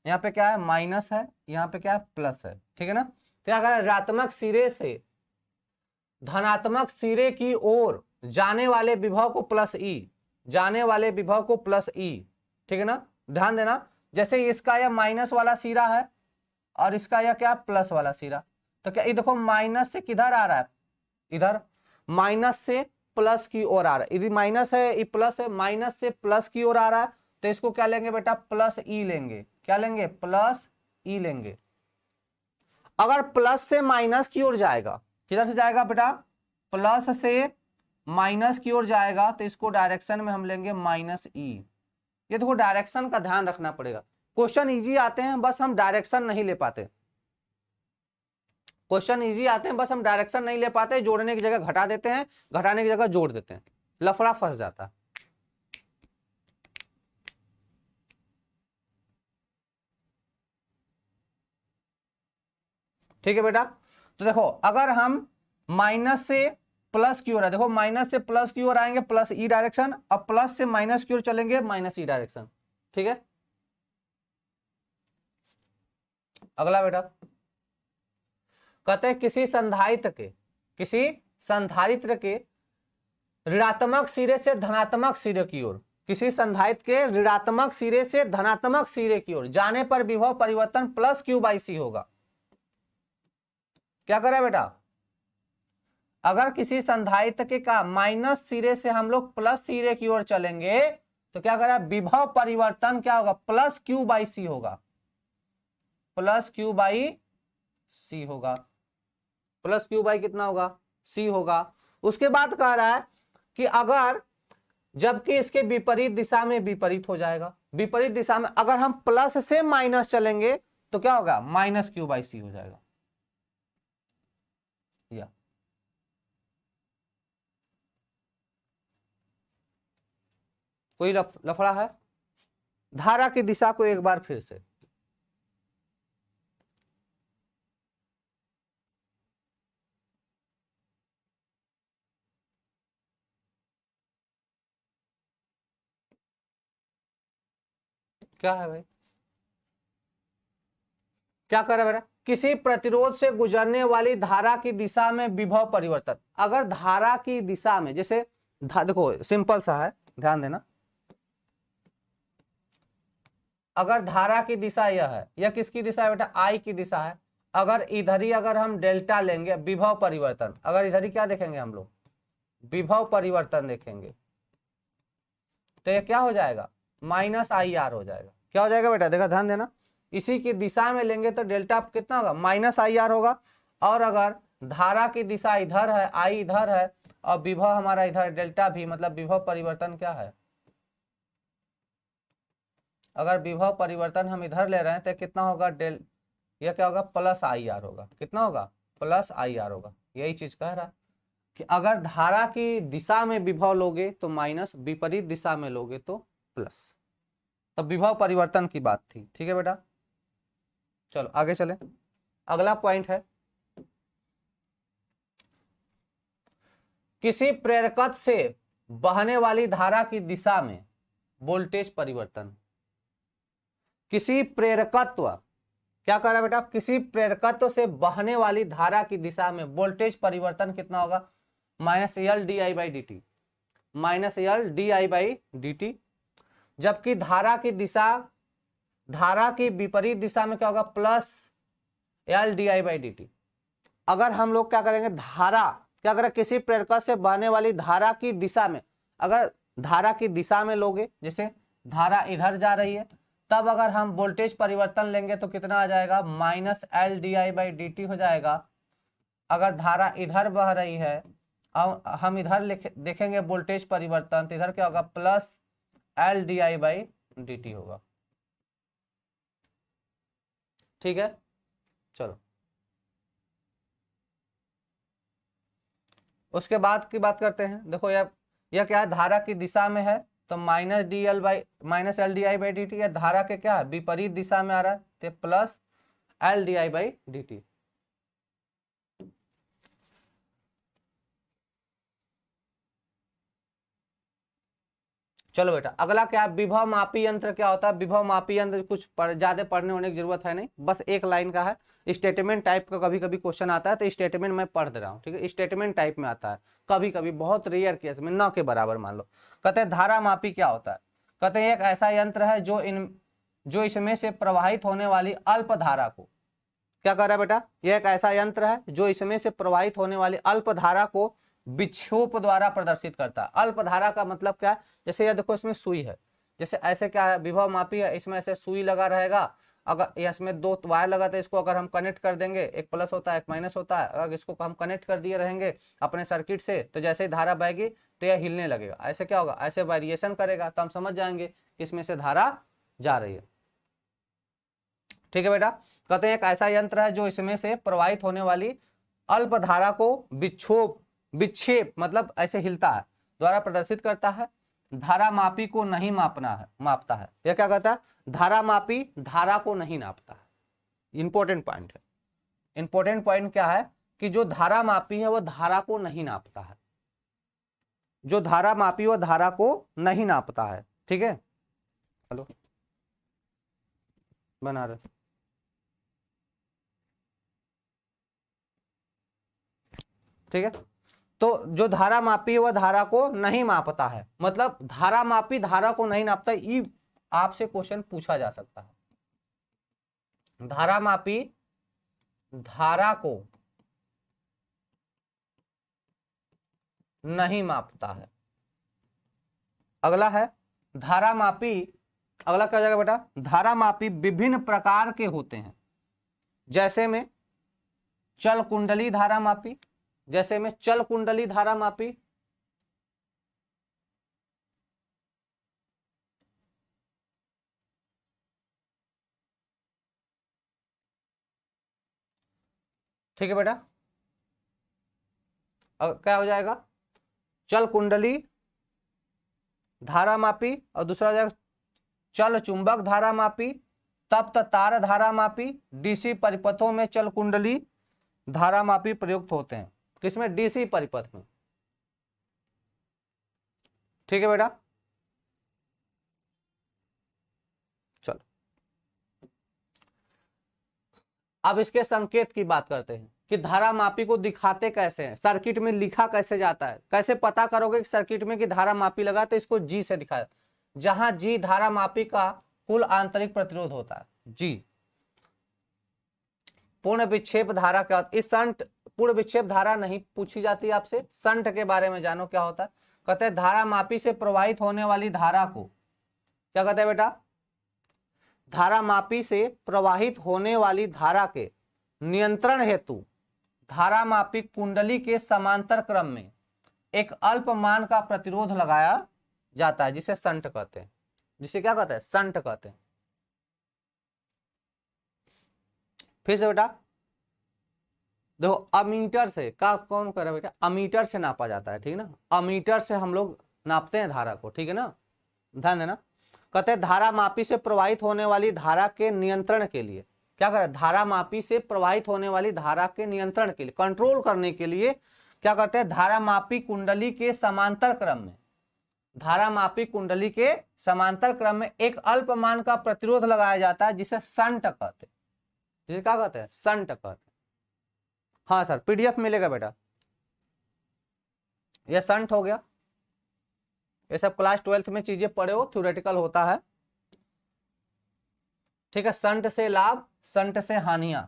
यहाँ पे क्या है माइनस है, यहाँ पे क्या है प्लस है, ठीक है ना, तो क्या करा, ऋणात्मक सिरे से धनात्मक सिरे की ओर जाने वाले विभव को प्लस ई, जाने वाले विभव को प्लस ई, ठीक है ना, ध्यान देना, जैसे इसका यह माइनस वाला सिरा है और इसका यह क्या प्लस वाला सिरा, तो क्या ये देखो माइनस से किधर आ रहा है, इधर माइनस से प्लस की ओर आ रहा है, यदि माइनस है ये प्लस है, माइनस से प्लस की ओर आ रहा है, तो इसको क्या लेंगे बेटा, प्लस ई लेंगे, क्या लेंगे, प्लस ई लेंगे। अगर प्लस से माइनस की ओर जाएगा, किधर से जाएगा बेटा, प्लस से माइनस की ओर जाएगा, तो इसको डायरेक्शन में हम लेंगे माइनस ई। ये देखो डायरेक्शन का ध्यान रखना पड़ेगा, क्वेश्चन इजी आते हैं बस हम डायरेक्शन नहीं ले पाते, क्वेश्चन इजी आते हैं बस हम डायरेक्शन नहीं ले पाते, जोड़ने की जगह घटा देते हैं, घटाने की जगह जोड़ देते हैं, लफड़ा फंस जाता है। ठीक है बेटा, तो देखो अगर हम माइनस से प्लस की ओर है, देखो माइनस से प्लस की ओर आएंगे प्लस ई डायरेक्शन, अब प्लस से माइनस की ओर चलेंगे माइनस ई डायरेक्शन, ठीक है। अगला बेटा कहते हैं किसी संधारित्र के ऋणात्मक सिरे से धनात्मक सिरे की ओर, किसी संधारित्र के ऋणात्मक सिरे से धनात्मक सिरे की ओर जाने पर विभव परिवर्तन प्लस क्यू बाई सी होगा। क्या करें बेटा, अगर किसी संधारित्र के का माइनस सिरे से हम लोग प्लस सिरे की ओर चलेंगे तो क्या करें, विभव परिवर्तन क्या होगा, प्लस क्यू बाई सी होगा, प्लस क्यू बाई सी होगा, प्लस क्यू बाई कितना होगा, सी होगा। उसके बाद कह रहा है कि अगर जबकि इसके विपरीत दिशा में विपरीत हो जाएगा, विपरीत दिशा में अगर हम प्लस से माइनस चलेंगे तो क्या होगा, माइनस क्यू बाई सी हो जाएगा। या कोई लफड़ा है, धारा की दिशा को एक बार फिर से, क्या है भाई, क्या कर रहा है बेटा, किसी प्रतिरोध से गुजरने वाली धारा की दिशा में विभव परिवर्तन, अगर धारा की दिशा में जैसे देखो सिंपल सा है, ध्यान देना, अगर धारा की दिशा यह है, यह किसकी दिशा है बेटा, आई की दिशा है, अगर इधर ही अगर हम डेल्टा लेंगे विभव परिवर्तन, अगर इधर ही क्या देखेंगे हम लोग, विभव परिवर्तन देखेंगे, तो ये क्या हो जाएगा, माइनस आई आर हो जाएगा। क्या हो जाएगा बेटा, देखा ध्यान देना, इसी की दिशा में लेंगे तो डेल्टा कितना होगा, माइनस आई आर होगा, और अगर धारा की दिशा इधर है, आई इधर है और विभव हमारा इधर, डेल्टा भी मतलब विभव परिवर्तन क्या है, अगर विभव परिवर्तन हम इधर ले रहे हैं तो कितना होगा, यह क्या होगा, प्लस आई आर होगा, कितना होगा, प्लस आई आर होगा। यही चीज कह रहा है कि अगर धारा की दिशा में विभव लोगे तो माइनस, विपरीत दिशा में लोगे तो प्लस, तब विभव परिवर्तन की बात थी। ठीक है बेटा, चलो आगे चले, अगला पॉइंट है किसी प्रेरकत्व से बहने वाली धारा की दिशा में वोल्टेज परिवर्तन, किसी प्रेरकत्व, क्या कर रहा है बेटा, किसी प्रेरकत्व से बहने वाली धारा की दिशा में वोल्टेज परिवर्तन कितना होगा, minus L D I by D T, minus L D I by D T, जबकि धारा की दिशा, धारा की विपरीत दिशा में क्या होगा, plus L D I by D T. अगर हम लोग क्या करेंगे, धारा क्या करें, किसी प्रेरकत्व से बहने वाली धारा की दिशा में, अगर धारा की दिशा में लोगे, जैसे धारा इधर जा रही है, तब अगर हम वोल्टेज परिवर्तन लेंगे तो कितना आ जाएगा, minus L D I by D T हो जाएगा। अगर धारा इधर बह रही है और हम इधर देखेंगे वोल्टेज परिवर्तन, तो इधर क्या होगा, plus L D I by D T होगा। ठीक है, चलो उसके बाद की बात करते हैं। देखो यह क्या है, धारा की दिशा में है तो minus L D I by D T, धारा के क्या है, विपरीत दिशा में आ रहा है तो plus L D I by D T. चलो बेटा अगला क्या है, विभव मापी यंत्र क्या होता है। विभव मापी यंत्र कुछ ज्यादा पढ़ने होने की जरूरत है नहीं, बस एक लाइन का है, स्टेटमेंट टाइप का कभी कभी क्वेश्चन आता है तो स्टेटमेंट मैं पढ़ दे रहा हूँ, ठीक है, स्टेटमेंट टाइप में आता है कभी कभी, बहुत रेयर केस में, न के बराबर मान लो। कहते हैं धारा मापी क्या होता है, कहते हैं एक ऐसा यंत्र है जो इसमें से प्रवाहित होने वाली अल्प धारा को, क्या कर रहा है बेटा, यह एक ऐसा यंत्र है जो इसमें से प्रवाहित होने वाली अल्प धारा को विक्षोभ द्वारा प्रदर्शित करता है। अल्प धारा का मतलब क्या है, जैसे ये देखो इसमें सुई है, जैसे ऐसे क्या है विभव मापी है, इसमें ऐसे सुई लगा रहेगा, अगर इसमें दो वायर लगा तो इसको अगर हम कनेक्ट कर देंगे, एक प्लस होता है एक माइनस होता है, अगर इसको हम कनेक्ट कर दिए रहेंगे अपने सर्किट से तो जैसे ही धारा बहेगी तो यह हिलने लगेगा, ऐसे क्या होगा, ऐसे वेरिएशन करेगा तो हम समझ जाएंगे कि इसमें से धारा जा रही है। ठीक है बेटा, कहते हैं एक ऐसा यंत्र है जो इसमें से प्रवाहित होने वाली अल्प धारा को विक्षेप मतलब ऐसे हिलता है द्वारा प्रदर्शित करता है। धारा मापी को नहीं मापता है। यह क्या कहता है, धारा मापी धारा को नहीं नापता है। इंपॉर्टेंट पॉइंट है, इंपॉर्टेंट पॉइंट क्या है कि जो धारा मापी है वह धारा को नहीं नापता है, जो धारा मापी वह धारा को नहीं नापता है। ठीक है, हेलो बना रहे, ठीक है, तो जो धारा मापी है वह धारा को नहीं मापता है, मतलब धारा मापी धारा को नहीं नापता, ये आपसे क्वेश्चन पूछा जा सकता है। धारा मापी धारा को नहीं मापता है। अगला है धारा मापी, अगला क्या हो जाएगा बेटा, धारा मापी विभिन्न प्रकार के होते हैं, जैसे में चल कुंडली धारा मापी, जैसे में चल कुंडली धारा मापी, ठीक है बेटा, क्या हो जाएगा, चल कुंडली धारा मापी, और दूसरा हो जाएगा चल चुंबक धारा मापी, तप्त तार धारा मापी, डीसी परिपथों में चल कुंडली धारा मापी प्रयुक्त होते हैं, किसमें, डीसी परिपथ में। ठीक है बेटा, चलो अब इसके संकेत की बात करते हैं कि धारा मापी को दिखाते कैसे हैं, सर्किट में लिखा कैसे जाता है, कैसे पता करोगे कि सर्किट में कि धारा मापी लगा, तो इसको जी से दिखाया, जहां जी धारा मापी का कुल आंतरिक प्रतिरोध होता है, जी। पूर्ण विक्षेप धारा क्या होता है, इस संट पूर्ण विक्षेप धारा नहीं पूछी जाती आपसे, संट के बारे में जानो क्या होता है। कहते हैं धारा मापी से प्रवाहित होने वाली धारा को, क्या कहते हैं बेटा, धारा मापी से प्रवाहित होने वाली धारा के नियंत्रण हेतु धारा मापी कुंडली के समांतर क्रम में एक अल्प मान का प्रतिरोध लगाया जाता है, जिसे संट कहते हैं, जिसे क्या कहते हैं, संट कहते हैं। फिर से बेटा देखो, अमीटर से का कौन कर रहा है बेटा, अमीटर से नापा जाता है, ठीक है ना, अमीटर से हम लोग नापते हैं धारा को, ठीक है ना, ध्यान देना। कहते हैं धारा मापी से प्रवाहित होने वाली धारा के नियंत्रण के लिए, क्या करें, धारा मापी से प्रवाहित होने वाली धारा के नियंत्रण के लिए, कंट्रोल करने के लिए क्या करते हैं, धारा मापी कुंडली के समांतर क्रम में, धारा मापी कुंडली के समांतर क्रम में एक अल्प मान का प्रतिरोध लगाया जाता है, जिसे संट कहते हैं, जिसे क्या कहते हैं, संट कहते हैं। हाँ सर, पीडीएफ मिलेगा बेटा, यह संट हो गया, ये सब क्लास 12th में चीजें पढ़े हो, थ्योरेटिकल होता है, ठीक है। संट से लाभ, संट से हानियां,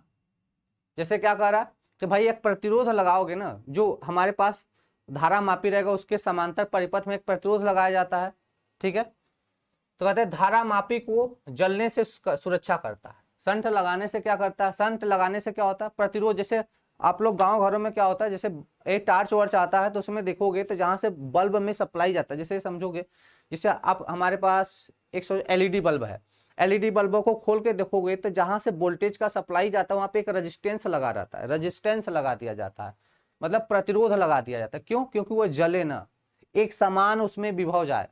जैसे क्या कह रहा है कि भाई एक प्रतिरोध लगाओगे ना, जो हमारे पास धारा मापी रहेगा उसके समांतर परिपथ में एक प्रतिरोध लगाया जाता है, ठीक है, तो कहते हैं धारा मापी को जलने से सुरक्षा करता है। संट लगाने से क्या करता है, संट लगाने से क्या होता है, प्रतिरोध, जैसे आप लोग गांव घरों में क्या होता है, जैसे एक टार्च वर्च आता है तो उसमें देखोगे तो जहां से बल्ब में सप्लाई जाता है, जैसे समझोगे, जैसे आप हमारे पास 100 एलईडी बल्ब है, एलईडी बल्बों को खोल के देखोगे तो जहां से वोल्टेज का सप्लाई जाता है वहां पे एक रेजिस्टेंस लगा रहता है, रेजिस्टेंस लगा दिया जाता है, मतलब प्रतिरोध लगा दिया जाता है, क्यों, क्योंकि वो जले ना, एक समान उसमें विभव जाए,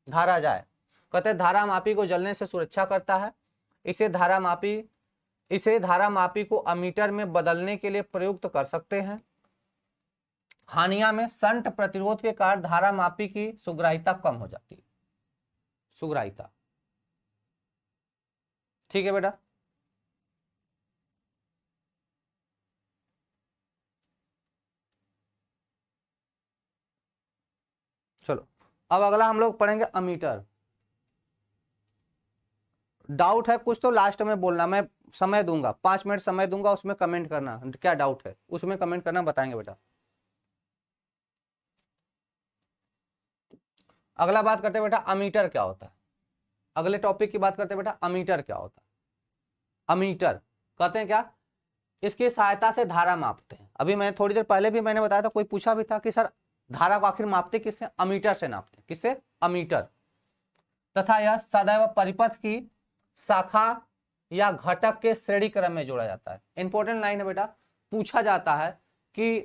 धारा जाए। कहते हैं धारा मापी को जलने से सुरक्षा करता है, इसे धारा मापी इसे धारा मापी को अमीटर में बदलने के लिए प्रयुक्त कर सकते हैं। हानिया में शंट प्रतिरोध के कारण धारा मापी की सुग्राहिता कम हो जाती है, सुग्राहिता। ठीक है बेटा। चलो अब अगला हम लोग पढ़ेंगे अमीटर। डाउट है कुछ तो लास्ट में बोलना, मैं समय दूंगा, 5 मिनट समय दूंगा, उसमें कमेंट करना क्या डाउट है, उसमें कमेंट करना, बताएंगे बेटा। अगला बात करते हैं बेटा अमीटर क्या होता है। अगले टॉपिक की बात करते हैं बेटा अमीटर क्या होता है। अमीटर कहते हैं क्या, इसकी सहायता से धारा मापते हैं। अभी मैं थोड़ी देर पहले भी मैंने बताया था, कोई पूछा भी था कि सर धारा को आखिर मापते किससे, अमीटर से नापते, किससे, अमीटर। तथा यह सदैव परिपथ की शाखा या घटक के श्रेणी क्रम में जोड़ा जाता है। इंपॉर्टेंट लाइन है बेटा, पूछा जाता है कि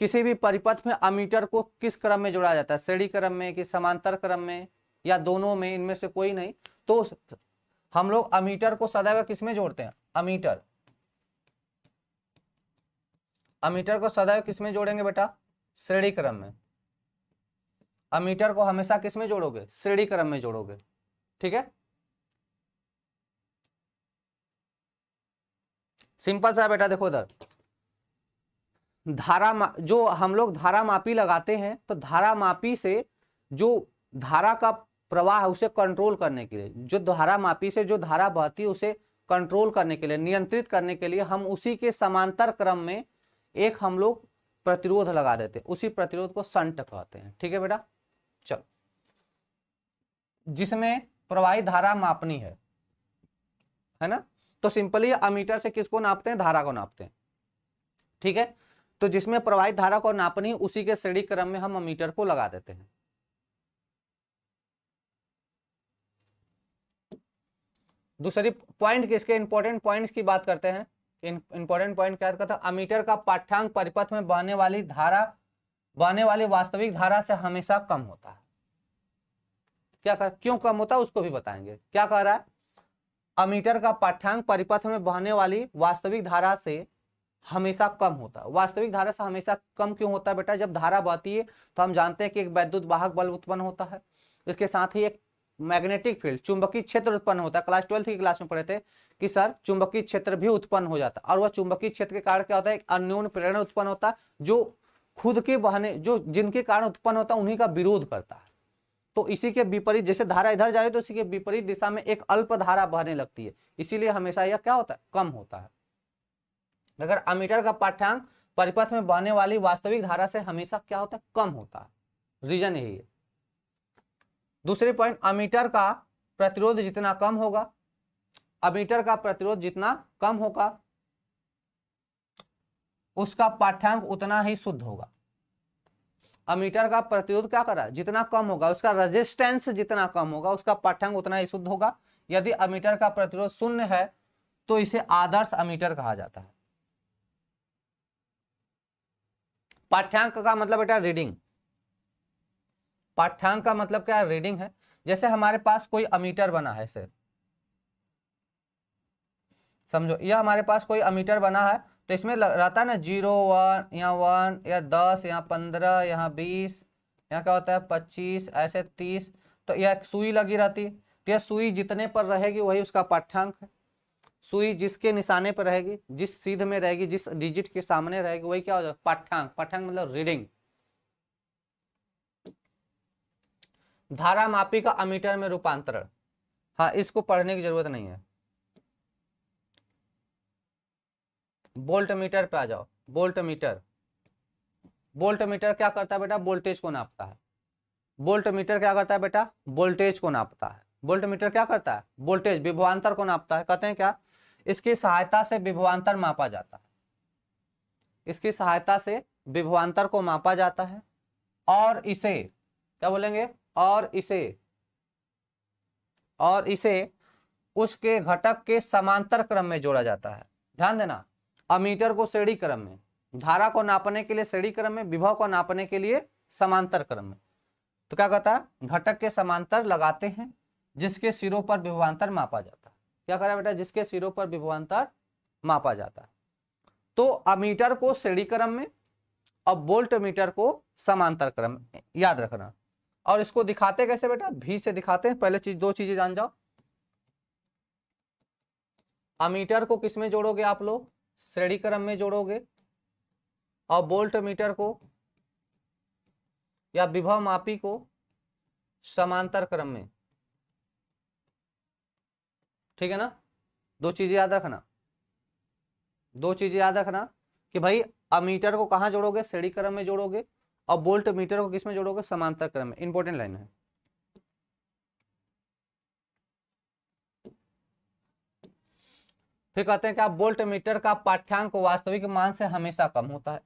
किसी भी परिपथ में अमीटर को किस क्रम में जोड़ा जाता है, श्रेणी क्रम में कि समांतर क्रम में या दोनों में, इनमें से कोई नहीं। तो हम लोग अमीटर को सदैव किस में जोड़ते हैं, अमीटर, अमीटर को सदैव किस में जोड़ेंगे बेटा, श्रेणी क्रम में। अमीटर को हमेशा किस में जोड़ोगे, श्रेणी क्रम में जोड़ोगे। ठीक है, सिंपल सा बेटा। देखो इधर जो हम लोग धारा मापी लगाते हैं, तो धारा मापी से जो धारा का प्रवाह है उसे कंट्रोल करने के लिए, जो धारा मापी से जो धारा बहती है उसे कंट्रोल करने के लिए, नियंत्रित करने के लिए हम उसी के समांतर क्रम में एक हम लोग प्रतिरोध लगा देते हैं, उसी प्रतिरोध को शंट कहते हैं। ठीक है बेटा। चलो, जिसमें प्रवाहित धारा मापनी है ना, तो सिंपली अमीटर से किसको नापते हैं, धारा को नापते हैं। ठीक है, तो जिसमें प्रवाहित धारा को नापनी उसी के श्रेणी क्रम में हम अमीटर को लगा देते हैं। दूसरी पॉइंट किसके, इंपॉर्टेंट पॉइंट्स की बात करते हैं। इंपॉर्टेंट पॉइंट क्या कहता है, अमीटर का पाठ्यांक परिपथ में बहने वाली वास्तविक धारा से हमेशा कम होता है। क्यों कम होता है उसको भी बताएंगे। क्या कह रहा है, अमीटर का पाठ्यांक परिपथ में बहने वाली वास्तविक धारा से हमेशा कम होता है। वास्तविक धारा से हमेशा कम क्यों होता है बेटा, जब धारा बहती है तो हम जानते हैं कि एक वैद्युत वाहक बल उत्पन्न होता है, इसके साथ ही एक मैग्नेटिक फील्ड, चुंबकीय क्षेत्र उत्पन्न होता है। क्लास 12 की क्लास में पढ़े थे कि सर चुंबकीय क्षेत्र भी उत्पन्न हो जाता है, और वह चुंबकीय क्षेत्र के कारण क्या होता है, एक अन्योन्य प्रेरण उत्पन्न होता है, जो खुद के बहने, जो जिनके कारण उत्पन्न होता है उन्हीं का विरोध करता है। तो इसी के विपरीत, जैसे धारा इधर जा रही है तो इसी के विपरीत दिशा में एक अल्प धारा बहने लगती है, इसीलिए हमेशा यह क्या होता है, कम होता है। अगर अमीटर का पाठ्यांक परिपथ में बहने वाली वास्तविक धारा से हमेशा क्या होता है, कम होता है। रीजन यही है। दूसरी पॉइंट, अमीटर का प्रतिरोध जितना कम होगा, अमीटर का प्रतिरोध जितना कम होगा उसका पाठ्यांक उतना ही शुद्ध होगा। अमीटर का प्रतिरोध क्या कर रहा है, जितना कम होगा, उसका रेजिस्टेंस जितना कम होगा उसका पाठ्यांक उतना ही शुद्ध होगा। यदि अमीटर का प्रतिरोध शून्य है तो इसे आदर्श अमीटर कहा जाता है। पाठ्यांक का मतलब बेटा रीडिंग, पाठ्यांक का मतलब क्या है, रीडिंग है। जैसे हमारे पास कोई अमीटर बना है, इसे समझो, यह हमारे पास कोई अमीटर बना है, तो इसमें रहता है ना 0 1, यहाँ 1, या 10, यहाँ 15, यहाँ 20, यहाँ क्या होता है 25, ऐसे 30। तो यह सुई लगी रहती, तो यह सुई जितने पर रहेगी वही उसका पाठ्यांक है। सुई जिसके निशाने पर रहेगी, जिस सीध में रहेगी, जिस डिजिट के सामने रहेगी, वही क्या हो जाएगा, पाठ्यांक। पाठ्यांक मतलब रीडिंग। धारा मापी का अमीटर में रूपांतरण, हाँ इसको पढ़ने की जरूरत नहीं है। वोल्ट मीटर पे आ जाओ। वोल्ट मीटर, वोल्ट मीटर क्या करता है बेटा, वोल्टेज को नापता है। वोल्ट मीटर क्या करता है बेटा, वोल्टेज को नापता है। वोल्ट मीटर क्या करता है, वोल्टेज, विभवांतर को नापता है। कहते हैं क्या, इसकी सहायता से विभवांतर मापा जाता है, इसकी सहायता से विभवांतर को मापा जाता है, और इसे क्या बोलेंगे, और इसे उसके घटक के समांतर क्रम में जोड़ा जाता है। ध्यान देना, अमीटर को श्रेणी क्रम में, धारा को नापने के लिए श्रेणी क्रम में, विभव को नापने के लिए समांतर क्रम में। तो क्या कहता है, घटक के समांतर लगाते हैं जिसके सिरों पर विभवांतर मापा जाता है। क्या करा बेटा, जिसके सिरों पर विभवांतर मापा जाता है। तो अमीटर को श्रेणी क्रम में और वोल्ट मीटर को समांतर क्रम में, याद रखना। और इसको दिखाते कैसे बेटा, भी से दिखाते हैं। पहले दो चीजें जान जाओ। अमीटर को किस में जोड़ोगे आप लोग, श्रेणी क्रम में जोड़ोगे, और वोल्ट मीटर को या विभव मापी को समांतर क्रम में। ठीक है ना, दो चीजें याद रखना, दो चीजें याद रखना कि भाई अमीटर को कहां जोड़ोगे, श्रेणी क्रम में जोड़ोगे, और वोल्ट मीटर को किस में जोड़ोगे, समांतर क्रम में। इंपॉर्टेंट लाइन है। फिर कहते हैं कि आप वोल्ट मीटर का पाठ्यांक वास्तविक मान से हमेशा कम होता है।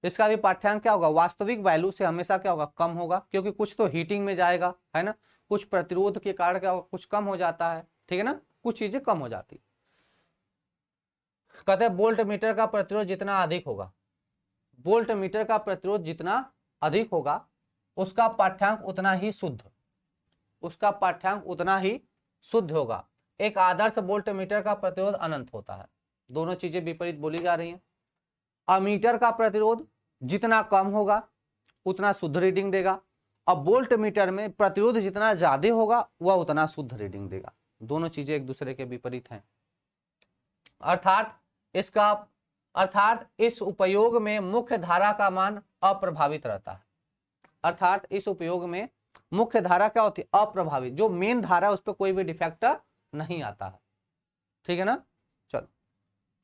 इसका भी पाठ्यांक क्या होगा, वास्तविक वैल्यू से हमेशा क्या होगा, कम होगा, क्योंकि कुछ तो हीटिंग में जाएगा, है ना, कुछ प्रतिरोध के कारण क्या होगा, कुछ कम हो जाता है। ठीक है ना, कुछ चीजें कम हो जाती। कहते हैं वोल्ट मीटर का प्रतिरोध जितना अधिक होगा, वोल्ट मीटर का प्रतिरोध जितना अधिक होगा, उसका पाठ्यांक उतना ही शुद्ध, उसका पाठ्यांक उतना ही शुद्ध होगा। एक आदर्श वोल्ट मीटर का प्रतिरोध अनंत होता है। दोनों चीजें विपरीत बोली जा रही हैं। अमीटर का प्रतिरोध जितना कम होगा उतना शुद्ध रीडिंग देगा, और वोल्ट मीटर में प्रतिरोध जितना ज्यादा होगा वह उतना शुद्ध रीडिंग देगा। दोनों चीजें एक दूसरे के विपरीत हैं। अर्थात इस उपयोग में मुख्य धारा का मान अप्रभावित रहता है। अर्थात इस उपयोग में मुख्य धारा क्या होती है, अप्रभावित। जो मेन धारा उस पर कोई भी डिफेक्ट नहीं आता है। ठीक है ना, चलो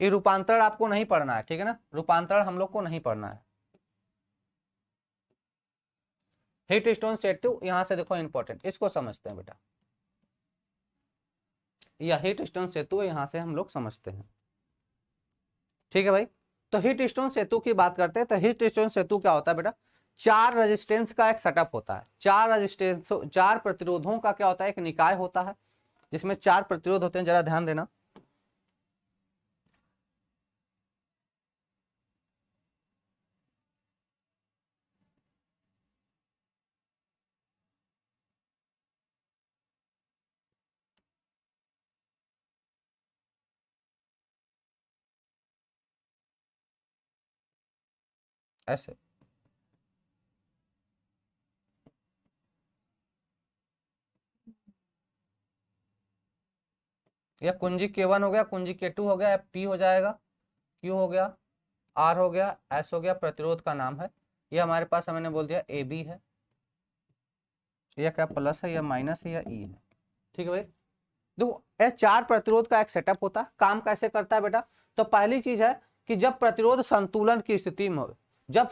ये रूपांतरण आपको नहीं पढ़ना है। ठीक है ना, रूपांतरण हम लोग को नहीं पढ़ना है। हीट स्टोन सेतु, यहां से देखो इंपॉर्टेंट, इसको समझते हैं बेटा। यह हीट स्टोन सेतु यहां से हम लोग समझते हैं। ठीक है भाई, तो हीट स्टोन सेतु की बात करते हैं। तो हीट स्टोन सेतु क्या होता है बेटा, 4 रेजिस्टेंस का एक सेटअप होता है। 4 रेजिस्टेंस, 4 प्रतिरोधों का क्या होता है, एक निकाय होता है, जिसमें 4 प्रतिरोध होते हैं। जरा ध्यान देना। ऐसे या कुंजी K1 हो गया, कुंजी K2 हो गया, P हो जाएगा, Q हो गया, R हो गया, S हो गया, प्रतिरोध का नाम है। ये हमारे पास मैंने बोल दिया AB है, या क्या प्लस है या माइनस है या E है। ठीक है भाई, देखो ये 4 प्रतिरोध का एक सेटअप होता है। काम कैसे करता है बेटा, तो पहली चीज है कि जब प्रतिरोध संतुलन की स्थिति में हो, जब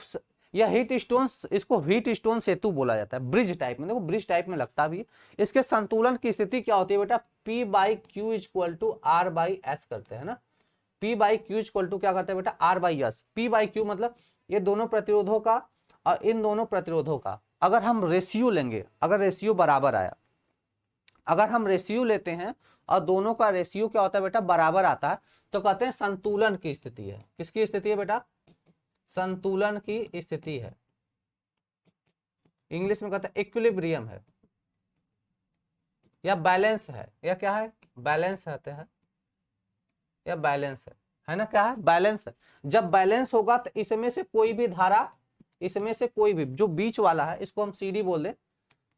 यह हीट स्टोन, इसको हीट स्टोन सेतु बोला जाता है, ब्रिज टाइप में। देखो ब्रिज टाइप में लगता भी है। इसके संतुलन की स्थिति क्या होती है बेटा, P by Q equal to R by S करते हैं ना। P by Q equal to क्या करते हैं बेटा, R by S. P by Q मतलब ये दोनों प्रतिरोधों का और इन दोनों प्रतिरोधों का अगर हम रेशियो लेंगे, अगर रेशियो बराबर आया, अगर हम रेशियो लेते हैं और दोनों का रेशियो क्या होता है बेटा, बराबर आता है, तो कहते हैं संतुलन की स्थिति है। किसकी स्थिति है बेटा, संतुलन की स्थिति है। इंग्लिश में कहते हैं इक्विलिब्रियम है, या बैलेंस है, या क्या है, बैलेंस रहते हैं, या बैलेंस है ना, क्या है, बैलेंस है। जब बैलेंस होगा तो इसमें से कोई भी धारा, इसमें से कोई भी, जो बीच वाला है इसको हम CD बोल दें,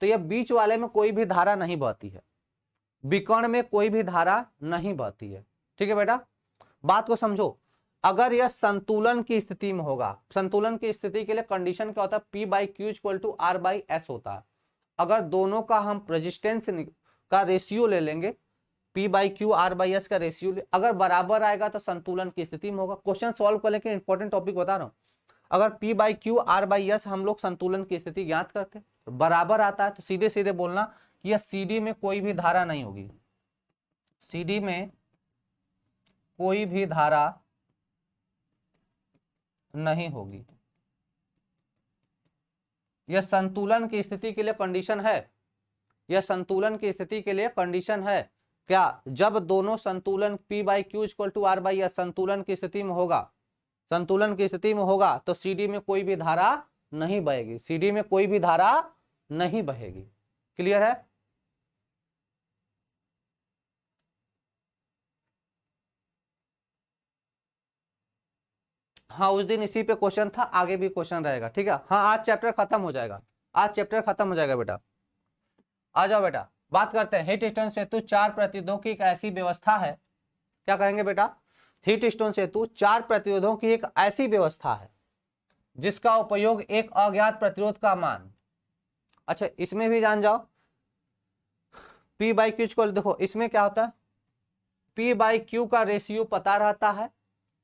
तो यह बीच वाले में कोई भी धारा नहीं बहती है, विकर्ण में कोई भी धारा नहीं बहती है। ठीक है बेटा, बात को समझो। अगर यह संतुलन की स्थिति में होगा, संतुलन की स्थिति के लिए कंडीशन क्या होता है, P by Q equal to R by S होता है। अगर दोनों का हम रेजिस्टेंस का रेशियो ले लेंगे, P by Q R by S का रेशियो अगर बराबर आएगा तो संतुलन की स्थिति में होगा। क्वेश्चन सॉल्व कर लेके इंपॉर्टेंट टॉपिक बता रहा हूं। अगर P by Q R by S हम लोग संतुलन की स्थिति ज्ञात करते हैं, तो बराबर आता है, तो सीधे सीधे बोलना कि यह CD में कोई भी धारा नहीं होगी, CD में कोई भी धारा नहीं होगी। यह संतुलन की स्थिति के लिए कंडीशन है, यह संतुलन की स्थिति के लिए कंडीशन है। क्या, जब दोनों संतुलन P by Q equal to R by S संतुलन की स्थिति में होगा, संतुलन की स्थिति में होगा, तो CD में कोई भी धारा नहीं बहेगी, CD में कोई भी धारा नहीं बहेगी। क्लियर है, हाँ उस दिन इसी पे क्वेश्चन था, आगे भी क्वेश्चन रहेगा, ठीक है। हाँ आज चैप्टर खत्म हो जाएगा, आज चैप्टर खत्म हो जाएगा बेटा। आ जाओ बेटा, बात करते हैं हीट स्टोन सेतु 4 प्रतिरोधों की एक ऐसी व्यवस्था है। क्या कहेंगे बेटा? हीट स्टोन सेतु 4 प्रतिरोधों की एक ऐसी व्यवस्था है जिसका उपयोग एक अज्ञात प्रतिरोध का मान, अच्छा इसमें भी जान जाओ, P बाई क्यू को देखो, इसमें क्या होता है, P बाई क्यू का रेशियो पता रहता है,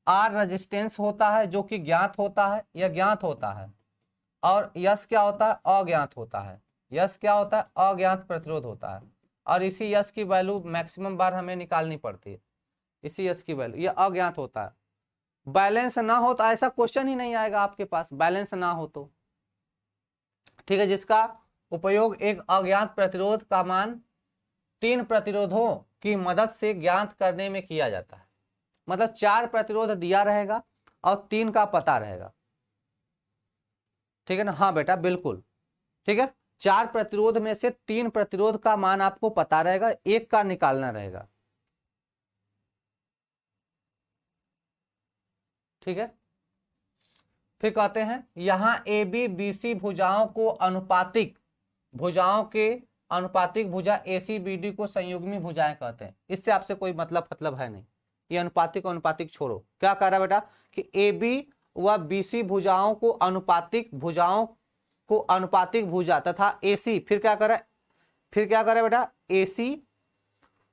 R रेजिस्टेंस होता है जो कि ज्ञात होता है या ज्ञात होता है, और यस क्या होता है, अज्ञात होता है। यस क्या होता है, अज्ञात प्रतिरोध होता है, और इसी यस की वैल्यू मैक्सिमम बार हमें निकालनी पड़ती है, इसी यस की वैल्यू, ये अज्ञात होता है। बैलेंस ना हो तो ऐसा क्वेश्चन ही नहीं आएगा आपके पास, बैलेंस ना हो तो, ठीक है, जिसका उपयोग एक अज्ञात प्रतिरोध का मान 3 प्रतिरोधों की मदद से ज्ञात करने में किया जाता है। मतलब 4 प्रतिरोध दिया रहेगा और 3 का पता रहेगा, ठीक है ना। हाँ बेटा बिल्कुल, ठीक है, 4 प्रतिरोध में से 3 प्रतिरोध का मान आपको पता रहेगा, एक का निकालना रहेगा, ठीक है। फिर कहते हैं यहां ए बी बी सी भुजाओं को अनुपातिक, भुजाओं के अनुपातिक भुजा ए सी बी डी को संयुग्मी भुजाएं कहते हैं। इससे आपसे कोई मतलब है नहीं, ये अनुपातिक अनुपातिक छोड़ो। क्या कह रहा है बेटा कि ए बी व बी सी भुजाओं को अनुपातिक, भुजाओं को अनुपातिक भुजा तथा ए सी, फिर क्या करे, फिर क्या करे बेटा, ए सी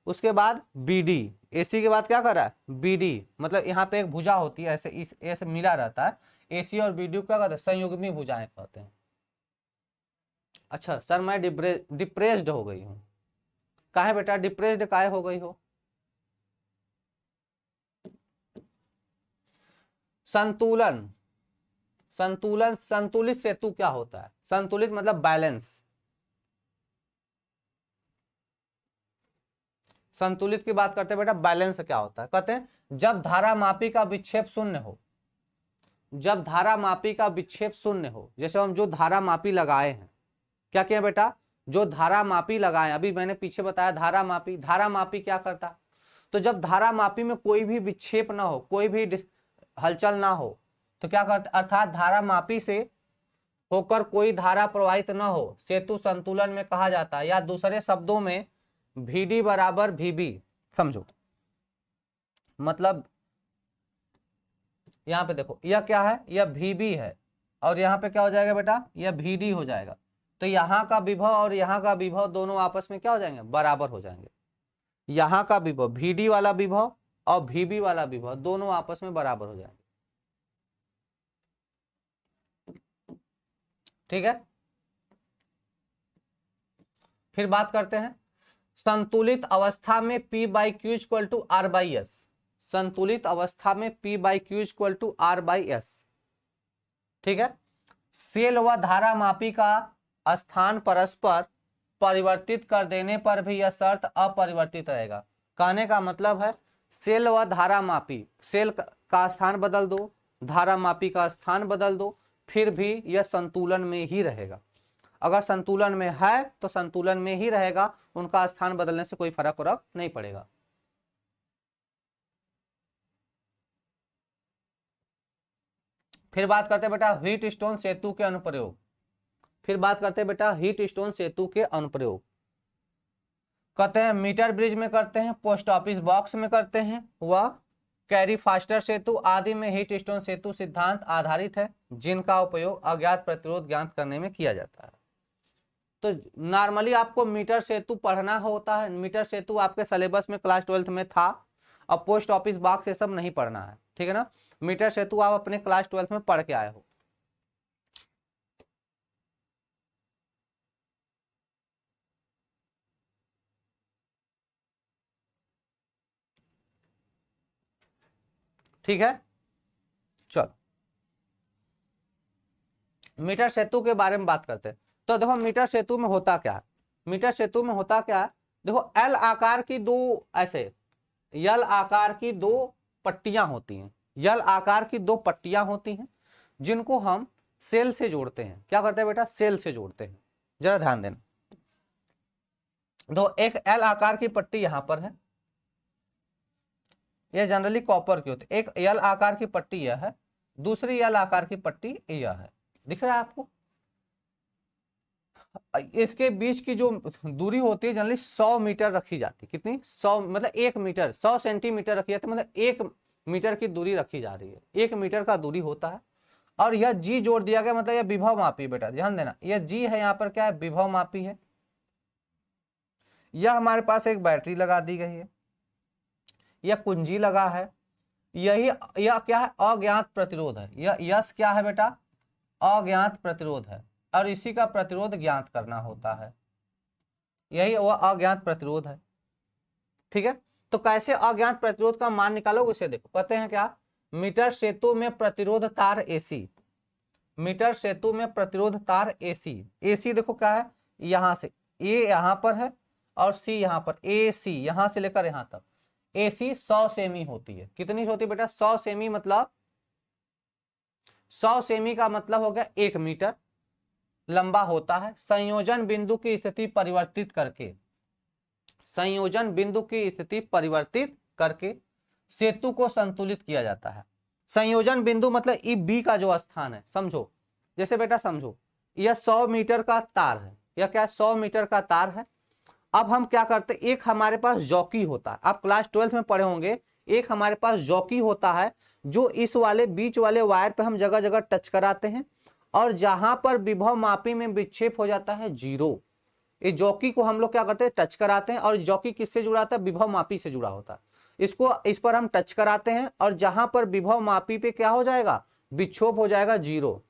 उसके बाद बी डी, ए सी के बाद क्या कर रहा है, बी डी, मतलब यहाँ पे एक भुजा होती है ऐसे, इस ऐसे मिला रहता है, ए सी और बी डी क्या कहते हैं, संयुग्मी भुजाएं कहते हैं। अच्छा सर मैं डिप्रेस्ड हो गई हूँ, काहे बेटा डिप्रेस्ड काहे हो गई हो? संतुलन, संतुलन, संतुलित सेतु क्या होता है? संतुलित मतलब बैलेंस, संतुलित की बात करते हैं बेटा, बैलेंस क्या होता है? कहते हैं जब धारा मापी का विक्षेप शून्य हो, जब धारा मापी का विक्षेप शून्य हो, जैसे हम जो धारा मापी लगाए हैं, क्या किया बेटा, जो धारा मापी लगाए, अभी मैंने पीछे बताया धारा मापी, धारा मापी क्या करता है, तो जब धारा मापी में कोई भी विक्षेप ना हो, कोई भी हलचल ना हो, तो क्या करते, अर्थात धारा मापी से होकर कोई धारा प्रवाहित ना हो, सेतु संतुलन में कहा जाता है। या दूसरे शब्दों में VD बराबर VB, समझो, मतलब यहां पे देखो यह क्या है, यह VB है, और यहां पे क्या हो जाएगा बेटा, यह VD हो जाएगा। तो यहाँ का विभव और यहाँ का विभव दोनों आपस में क्या हो जाएंगे, बराबर हो जाएंगे। यहाँ का विभव VD वाला विभव और VB वाला विभव दोनों आपस में बराबर हो जाएंगे, ठीक है। फिर बात करते हैं संतुलित अवस्था में P by Q equal to R by S, संतुलित अवस्था में P by Q equal to R by S, ठीक है। सेल व धारा मापी का स्थान परस्पर परिवर्तित कर देने पर भी यह शर्त अपरिवर्तित रहेगा। कहने का मतलब है सेल व धारा मापी, सेल का स्थान बदल दो, धारा मापी का स्थान बदल दो, फिर भी यह संतुलन में ही रहेगा। अगर संतुलन में है तो संतुलन में ही रहेगा, उनका स्थान बदलने से कोई फर्क नहीं पड़ेगा। फिर बात करते हैं बेटा हीट स्टोन सेतु के अनुप्रयोग, फिर बात करते हैं बेटा हीट स्टोन सेतु के अनुप्रयोग। कहते हैं मीटर ब्रिज में करते हैं, पोस्ट ऑफिस बॉक्स में करते हैं, व कैरी फास्टर सेतु आदि में हीट स्टोन सेतु सिद्धांत आधारित है, जिनका उपयोग अज्ञात प्रतिरोध ज्ञात करने में किया जाता है। तो नॉर्मली आपको मीटर सेतु पढ़ना होता है, मीटर सेतु आपके सिलेबस में क्लास 12th में था, अब पोस्ट ऑफिस बॉक्स ये सब नहीं पढ़ना है, ठीक है ना। मीटर सेतु आप अपने क्लास 12th में पढ़ के आए हो। ठीक है, चलो मीटर सेतु के बारे में बात करते हैं। तो देखो मीटर सेतु में होता क्या है, मीटर सेतु में होता क्या है, देखो एल आकार की दो, ऐसे यल आकार की दो पट्टियां होती हैं, यल आकार की दो पट्टियां होती हैं, जिनको हम सेल से जोड़ते हैं। क्या करते हैं बेटा, सेल से जोड़ते हैं, जरा ध्यान देना। तो एक एल आकार की पट्टी यहां पर है, यह जनरली कॉपर की होती है, एक एल आकार की पट्टी यह है, दूसरी यल आकार की पट्टी यह है, दिख रहा है आपको। इसके बीच की जो दूरी होती है जनरली 100 मीटर रखी जाती है। कितनी? 100 मतलब 1 मीटर, 100 सेंटीमीटर रखी जाती है, मतलब 1 मीटर की दूरी रखी जा रही है, 1 मीटर का दूरी होता है। और यह जी जोड़ दिया गया, मतलब यह विभव मापी, बेटा ध्यान देना, यह जी है, यहाँ पर क्या है, विभव मापी है। यह हमारे पास एक बैटरी लगा दी गई है, यह कुंजी लगा है, यही, यह क्या है, अज्ञात प्रतिरोध है। यह यस क्या है बेटा, अज्ञात प्रतिरोध है, और इसी का प्रतिरोध ज्ञात करना होता है, यही वह अज्ञात प्रतिरोध है। ठीक है, तो कैसे अज्ञात प्रतिरोध का मान निकालोगे, उसे देखो, कहते हैं क्या, मीटर सेतु में प्रतिरोध तार एसी, मीटर सेतु में प्रतिरोध तार एसी, एसी देखो क्या है, यहां से ए यहां पर है और सी यहां पर, ए सी यहां से लेकर यहां तक, एसी 100 सेमी होती है। कितनी होती है बेटा, 100 सेमी, मतलब 100 सेमी का मतलब हो गया 1 मीटर लंबा होता है। संयोजन बिंदु की स्थिति परिवर्तित करके, संयोजन बिंदु की स्थिति परिवर्तित करके सेतु को संतुलित किया जाता है। संयोजन बिंदु मतलब ई बी का जो स्थान है, समझो, जैसे बेटा समझो, यह 100 मीटर का तार है, यह क्या, 100 मीटर का तार है। अब हम क्या करते, एक हमारे पास जॉकी होता है, आप क्लास 12 में पढ़े होंगे, एक हमारे पास जॉकी होता है, जो इस वाले बीच वाले वायर पे हम जगह जगह टच कराते हैं, और जहां पर विभव मापी में विक्षेप हो जाता है 0, ये जॉकी को हम लोग क्या करते हैं, टच कराते हैं, और जॉकी किससे जुड़ा होता है, विभव मापी से जुड़ा होता है। इसको इस पर हम टच कराते हैं, और जहां पर विभव मापी पे क्या हो जाएगा, विक्षोभ हो जाएगा 0,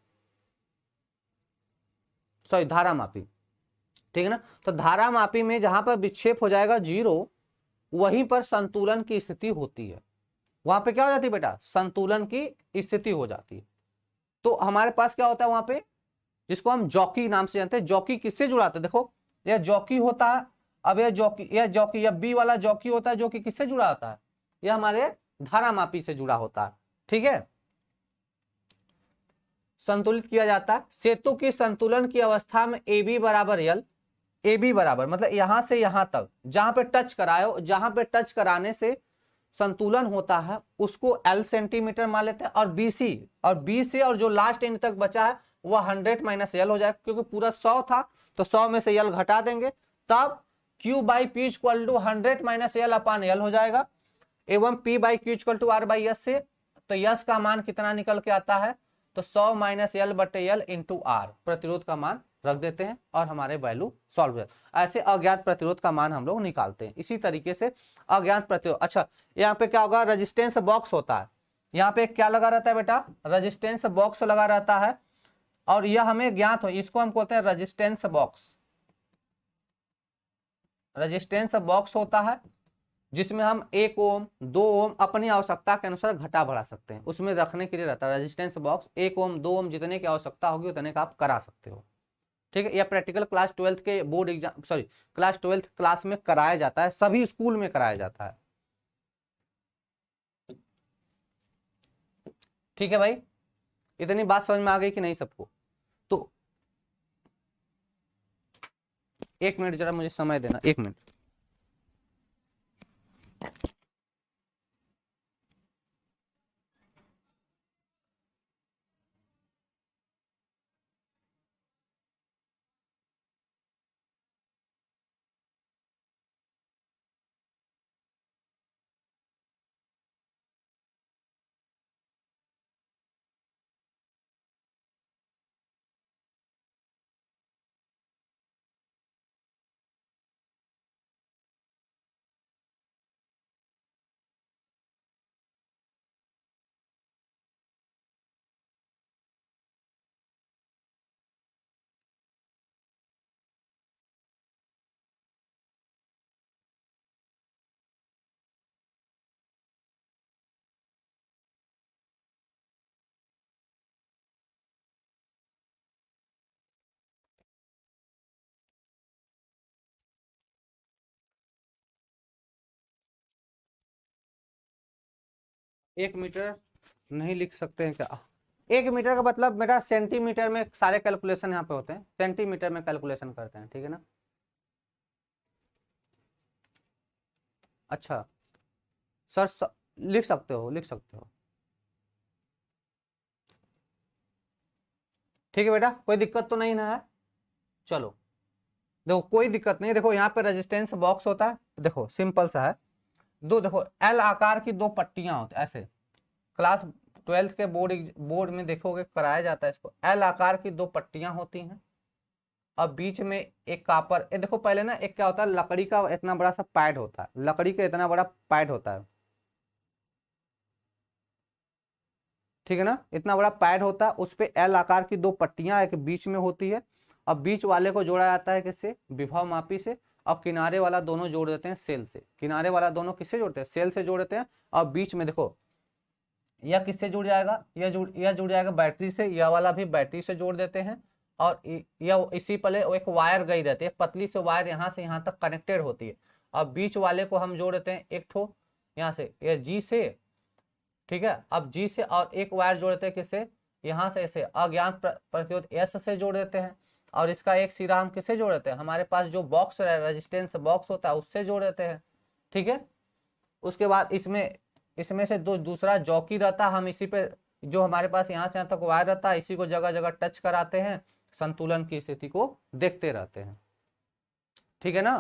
सॉरी धारा मापी, ठीक है ना। तो धारा मापी में जहां पर विक्षेप हो जाएगा 0, वहीं पर संतुलन की स्थिति होती है, वहां पे क्या हो जाती है बेटा, संतुलन की स्थिति हो जाती है। तो हमारे पास क्या होता है वहां पे, जिसको हम जॉकी नाम से जानते हैं, जॉकी किससे जुड़ाते हैं, देखो यह जॉकी होता है। अब यह बी वाला जॉकी होता है, जो कि किससे जुड़ा होता है, यह हमारे धारा मापी से जुड़ा होता है। ठीक है, संतुलित किया जाता है सेतु की संतुलन की अवस्था में ए बी बराबर यल, ए बी बराबर मतलब यहां से यहां तक जहां पे टच कराए, जहां पे टच कराने से संतुलन होता है, उसको एल सेंटीमीटर मान लेते हैं, और बी से और जो लास्ट एंड तक बचा है वह 100 माइनस यल हो जाएगा, क्योंकि पूरा 100 था तो 100 में से यल घटा देंगे, तब Q by P equal to 100 minus L upon L हो जाएगा, एवं P by Q equal to R by S से, तो यस का मान कितना निकल के आता है, तो 100 माइनस यल बटे यल इंटू आर, प्रतिरोध का मान रख देते हैं और हमारे वैल्यू सॉल्व हो जाता है। ऐसे अज्ञात प्रतिरोध का मान हम लोग निकालते हैं। इसी तरीके से अज्ञात प्रतिरोध, अच्छा यहाँ पे क्या होगा, रेजिस्टेंस बॉक्स होता है, यहाँ पे क्या लगा रहता है बेटा, रेजिस्टेंस बॉक्स लगा रहता है, और यह हमें ज्ञात हो, इसको हम कहते हैं रेजिस्टेंस बॉक्स, रेजिस्टेंस बॉक्स होता है, जिसमें हम 1 ओम 2 ओम अपनी आवश्यकता के अनुसार घटा बढ़ा सकते हैं, उसमें रखने के लिए रहता है रेजिस्टेंस बॉक्स। 1 ओम 2 ओम जितने की आवश्यकता होगी उतने का आप करा सकते हो। ठीक है, यह प्रैक्टिकल क्लास 12 के board exam, sorry class 12 class में कराया जाता है, सभी स्कूल में कराया जाता है। ठीक है भाई, इतनी बात समझ में आ गई कि नहीं सबको? तो 1 मिनट जरा मुझे समय देना, 1 मिनट। एक मीटर नहीं लिख सकते हैं क्या? 1 मीटर का मतलब मेरा सेंटीमीटर में सारे कैलकुलेशन यहाँ पे होते हैं, सेंटीमीटर में कैलकुलेशन करते हैं, ठीक है ना। अच्छा सर लिख सकते हो, लिख सकते हो। ठीक है बेटा, कोई दिक्कत तो नहीं ना है। चलो देखो कोई दिक्कत नहीं, देखो यहाँ पे रेजिस्टेंस बॉक्स होता है, देखो सिंपल सा है। दो देखो एल आकार की दो पट्टियां होती है ऐसे, क्लास 12th के बोर्ड में देखोगे कराया जाता है इसको। एल आकार की दो पट्टियां होती हैं और बीच में एक कापर, ये देखो पहले ना एक क्या होता है, लकड़ी का इतना बड़ा सा पैड होता है, लकड़ी का इतना बड़ा पैड होता है, ठीक है ना, इतना बड़ा पैड होता है, उस पे एल आकार की दो पट्टियां एक बीच में होती है और बीच वाले को जोड़ा जाता है किससे, विभव मापी से, और किनारे वाला दोनों जोड़ देते हैं सेल से। किनारे वाला दोनों किससे जोड़ते हैं, सेल से जोड़ देते हैं। और बीच में देखो यह किससे जुड़ जाएगा, यह जुड़ जाएगा बैटरी से, यह वाला भी बैटरी से जोड़ देते हैं। और यह इसी पले एक वायर गई रहती है, पतली से वायर यहाँ से यहाँ तक कनेक्टेड होती है, और बीच वाले को हम जोड़ देते हैं एक ठो यहाँ से, यह जी से, ठीक है। अब जी से और एक वायर जोड़ देते हैं किससे, यहाँ से इसे अज्ञात प्रतिरोध एस से जोड़ देते हैं, और इसका एक सिरा हम किससे जोड़ देते हैं, हमारे पास जो बॉक्स रेजिस्टेंस बॉक्स होता है उससे जोड़ देते हैं, ठीक है। उसके बाद इसमें इसमें से दूसरा जॉकी रहता है, हम इसी पे जो हमारे पास यहाँ से यहाँ तक वायर रहता है इसी को जगह जगह टच कराते हैं, संतुलन की स्थिति को देखते रहते हैं, ठीक है ना।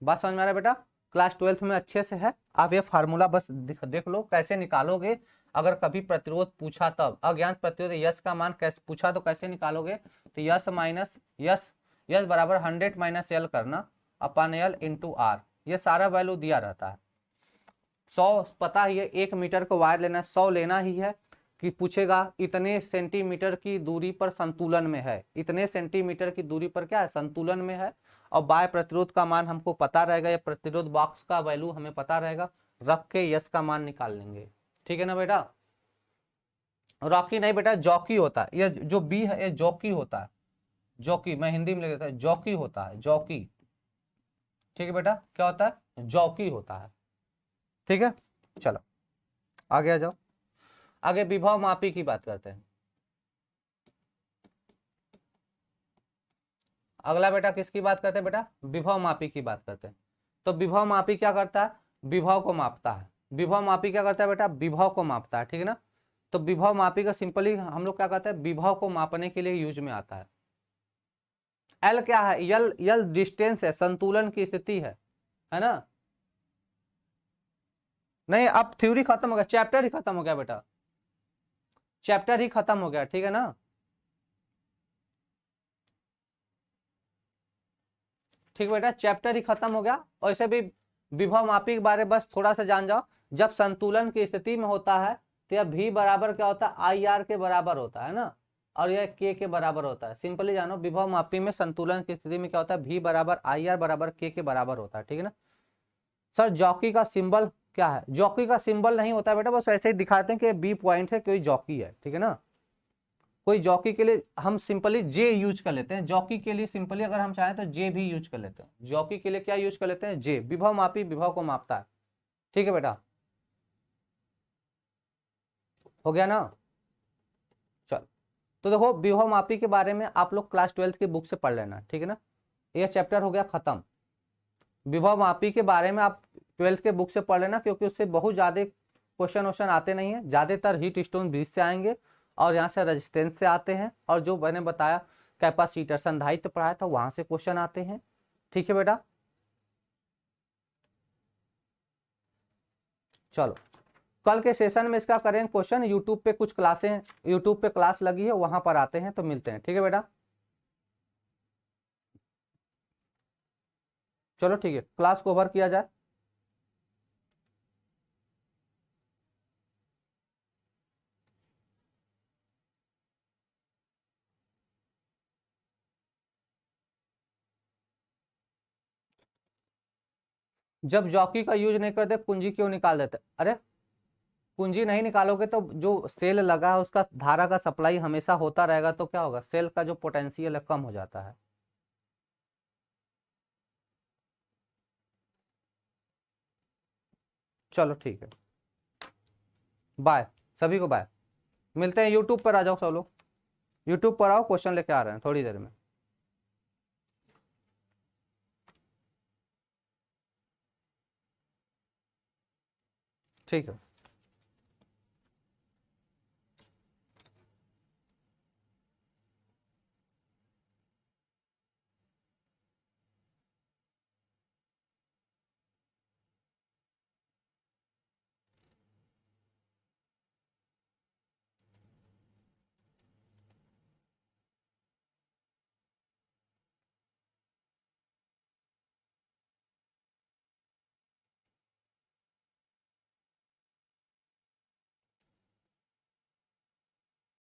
बात समझ में आ रहा है बेटा, क्लास 12th में अच्छे से है। आप ये फार्मूला बस देख लो कैसे निकालोगे, अगर कभी प्रतिरोध पूछा तब, अज्ञात प्रतिरोध यस का मान कैसे पूछा तो कैसे निकालोगे, तो यस माइनस यस, यस बराबर 100 माइनस एल करना अपन एल इंटू आर, ये सारा वैल्यू दिया रहता है। 100 पता ही है, 1 मीटर को वायर लेना है, 100 लेना ही है, कि पूछेगा इतने सेंटीमीटर की दूरी पर संतुलन में है, इतने सेंटीमीटर की दूरी पर क्या है, संतुलन में है। और बाय प्रतिरोध का मान हमको पता रहेगा, या प्रतिरोध बॉक्स का वैल्यू हमें पता रहेगा, रख के यस का मान निकाल लेंगे, ठीक है ना बेटा। रॉकी नहीं बेटा, जॉकी होता है, ये जो बी है ये जॉकी होता है, जॉकी मैं हिंदी में लिख देता है, जॉकी होता है, जॉकी, ठीक है बेटा, क्या होता है, जॉकी होता है, ठीक है। चलो आगे आ जाओ, आगे विभव मापी की बात करते हैं। अगला बेटा किसकी बात करते हैं बेटा, विभव मापी की बात करते हैं। तो विभव मापी क्या करता है, विभव को मापता है। विभव मापी क्या करता है बेटा, विभव को मापता है, ठीक है ना। तो विभव मापी का सिंपली हम लोग क्या कहते हैं, विभव को मापने के लिए यूज में आता है। एल क्या है, यल यल डिस्टेंस है, संतुलन की स्थिति है ना। नहीं अब थ्योरी खत्म हो गया, चैप्टर ही खत्म हो गया बेटा, चैप्टर ही खत्म हो गया, ठीक है ना। ठीक बेटा, चैप्टर ही खत्म हो गया। और ऐसे भी विभव मापी के बारे में बस थोड़ा सा जान जाओ, जब संतुलन की स्थिति में होता है तो यह भी बराबर क्या होता है, आई आर के बराबर होता है ना, और यह के बराबर होता है। सिंपली जानो विभव मापी में संतुलन की स्थिति में क्या होता है, भी बराबर आई आर बराबर के बराबर होता है, ठीक है ना। सर जॉकी का सिंबल क्या है, जॉकी का सिंबल नहीं होता है बेटा, बस ऐसे ही दिखाते हैं कि बी पॉइंट है, कोई जॉकी है, ठीक है ना। कोई जॉकी के लिए हम सिंपली जे यूज कर लेते हैं, जॉकी के लिए सिंपली अगर हम चाहें तो जे भी यूज कर लेते हैं, जॉकी के लिए क्या यूज कर लेते हैं, जे। विभव मापी विभव को मापता है, ठीक है बेटा, हो गया ना। चल तो देखो विभव मापी के बारे में आप लोग क्लास 12th की बुक से पढ़ लेना, ठीक है ना। यह चैप्टर हो गया खत्म। विभव मापी के बारे में आप 12th के बुक से पढ़ लेना, क्योंकि उससे बहुत ज्यादा क्वेश्चन वोश्चन आते नहीं है, ज्यादातर हीट स्टोन ब्रिज से आएंगे और यहाँ से रेजिस्टेंस से आते हैं, और जो मैंने बताया कैपेसिटर संधारित्र पढ़ाया था वहां से क्वेश्चन आते हैं, ठीक है बेटा। चलो कल के सेशन में इसका करेंगे क्वेश्चन, यूट्यूब पे कुछ क्लासें, यूट्यूब पे क्लास लगी है वहां पर आते हैं, तो मिलते हैं, ठीक है बेटा। चलो ठीक है, क्लास को ओवर किया जाए। जब जॉकी का यूज नहीं करते कुंजी क्यों निकाल देते, अरे कुंजी नहीं निकालोगे तो जो सेल लगा है उसका धारा का सप्लाई हमेशा होता रहेगा, तो क्या होगा, सेल का जो पोटेंशियल है कम हो जाता है। चलो ठीक है, बाय, सभी को बाय, मिलते हैं यूट्यूब पर, आ जाओ सब लोग यूट्यूब पर आओ, क्वेश्चन लेके आ रहे हैं थोड़ी देर में, ठीक है।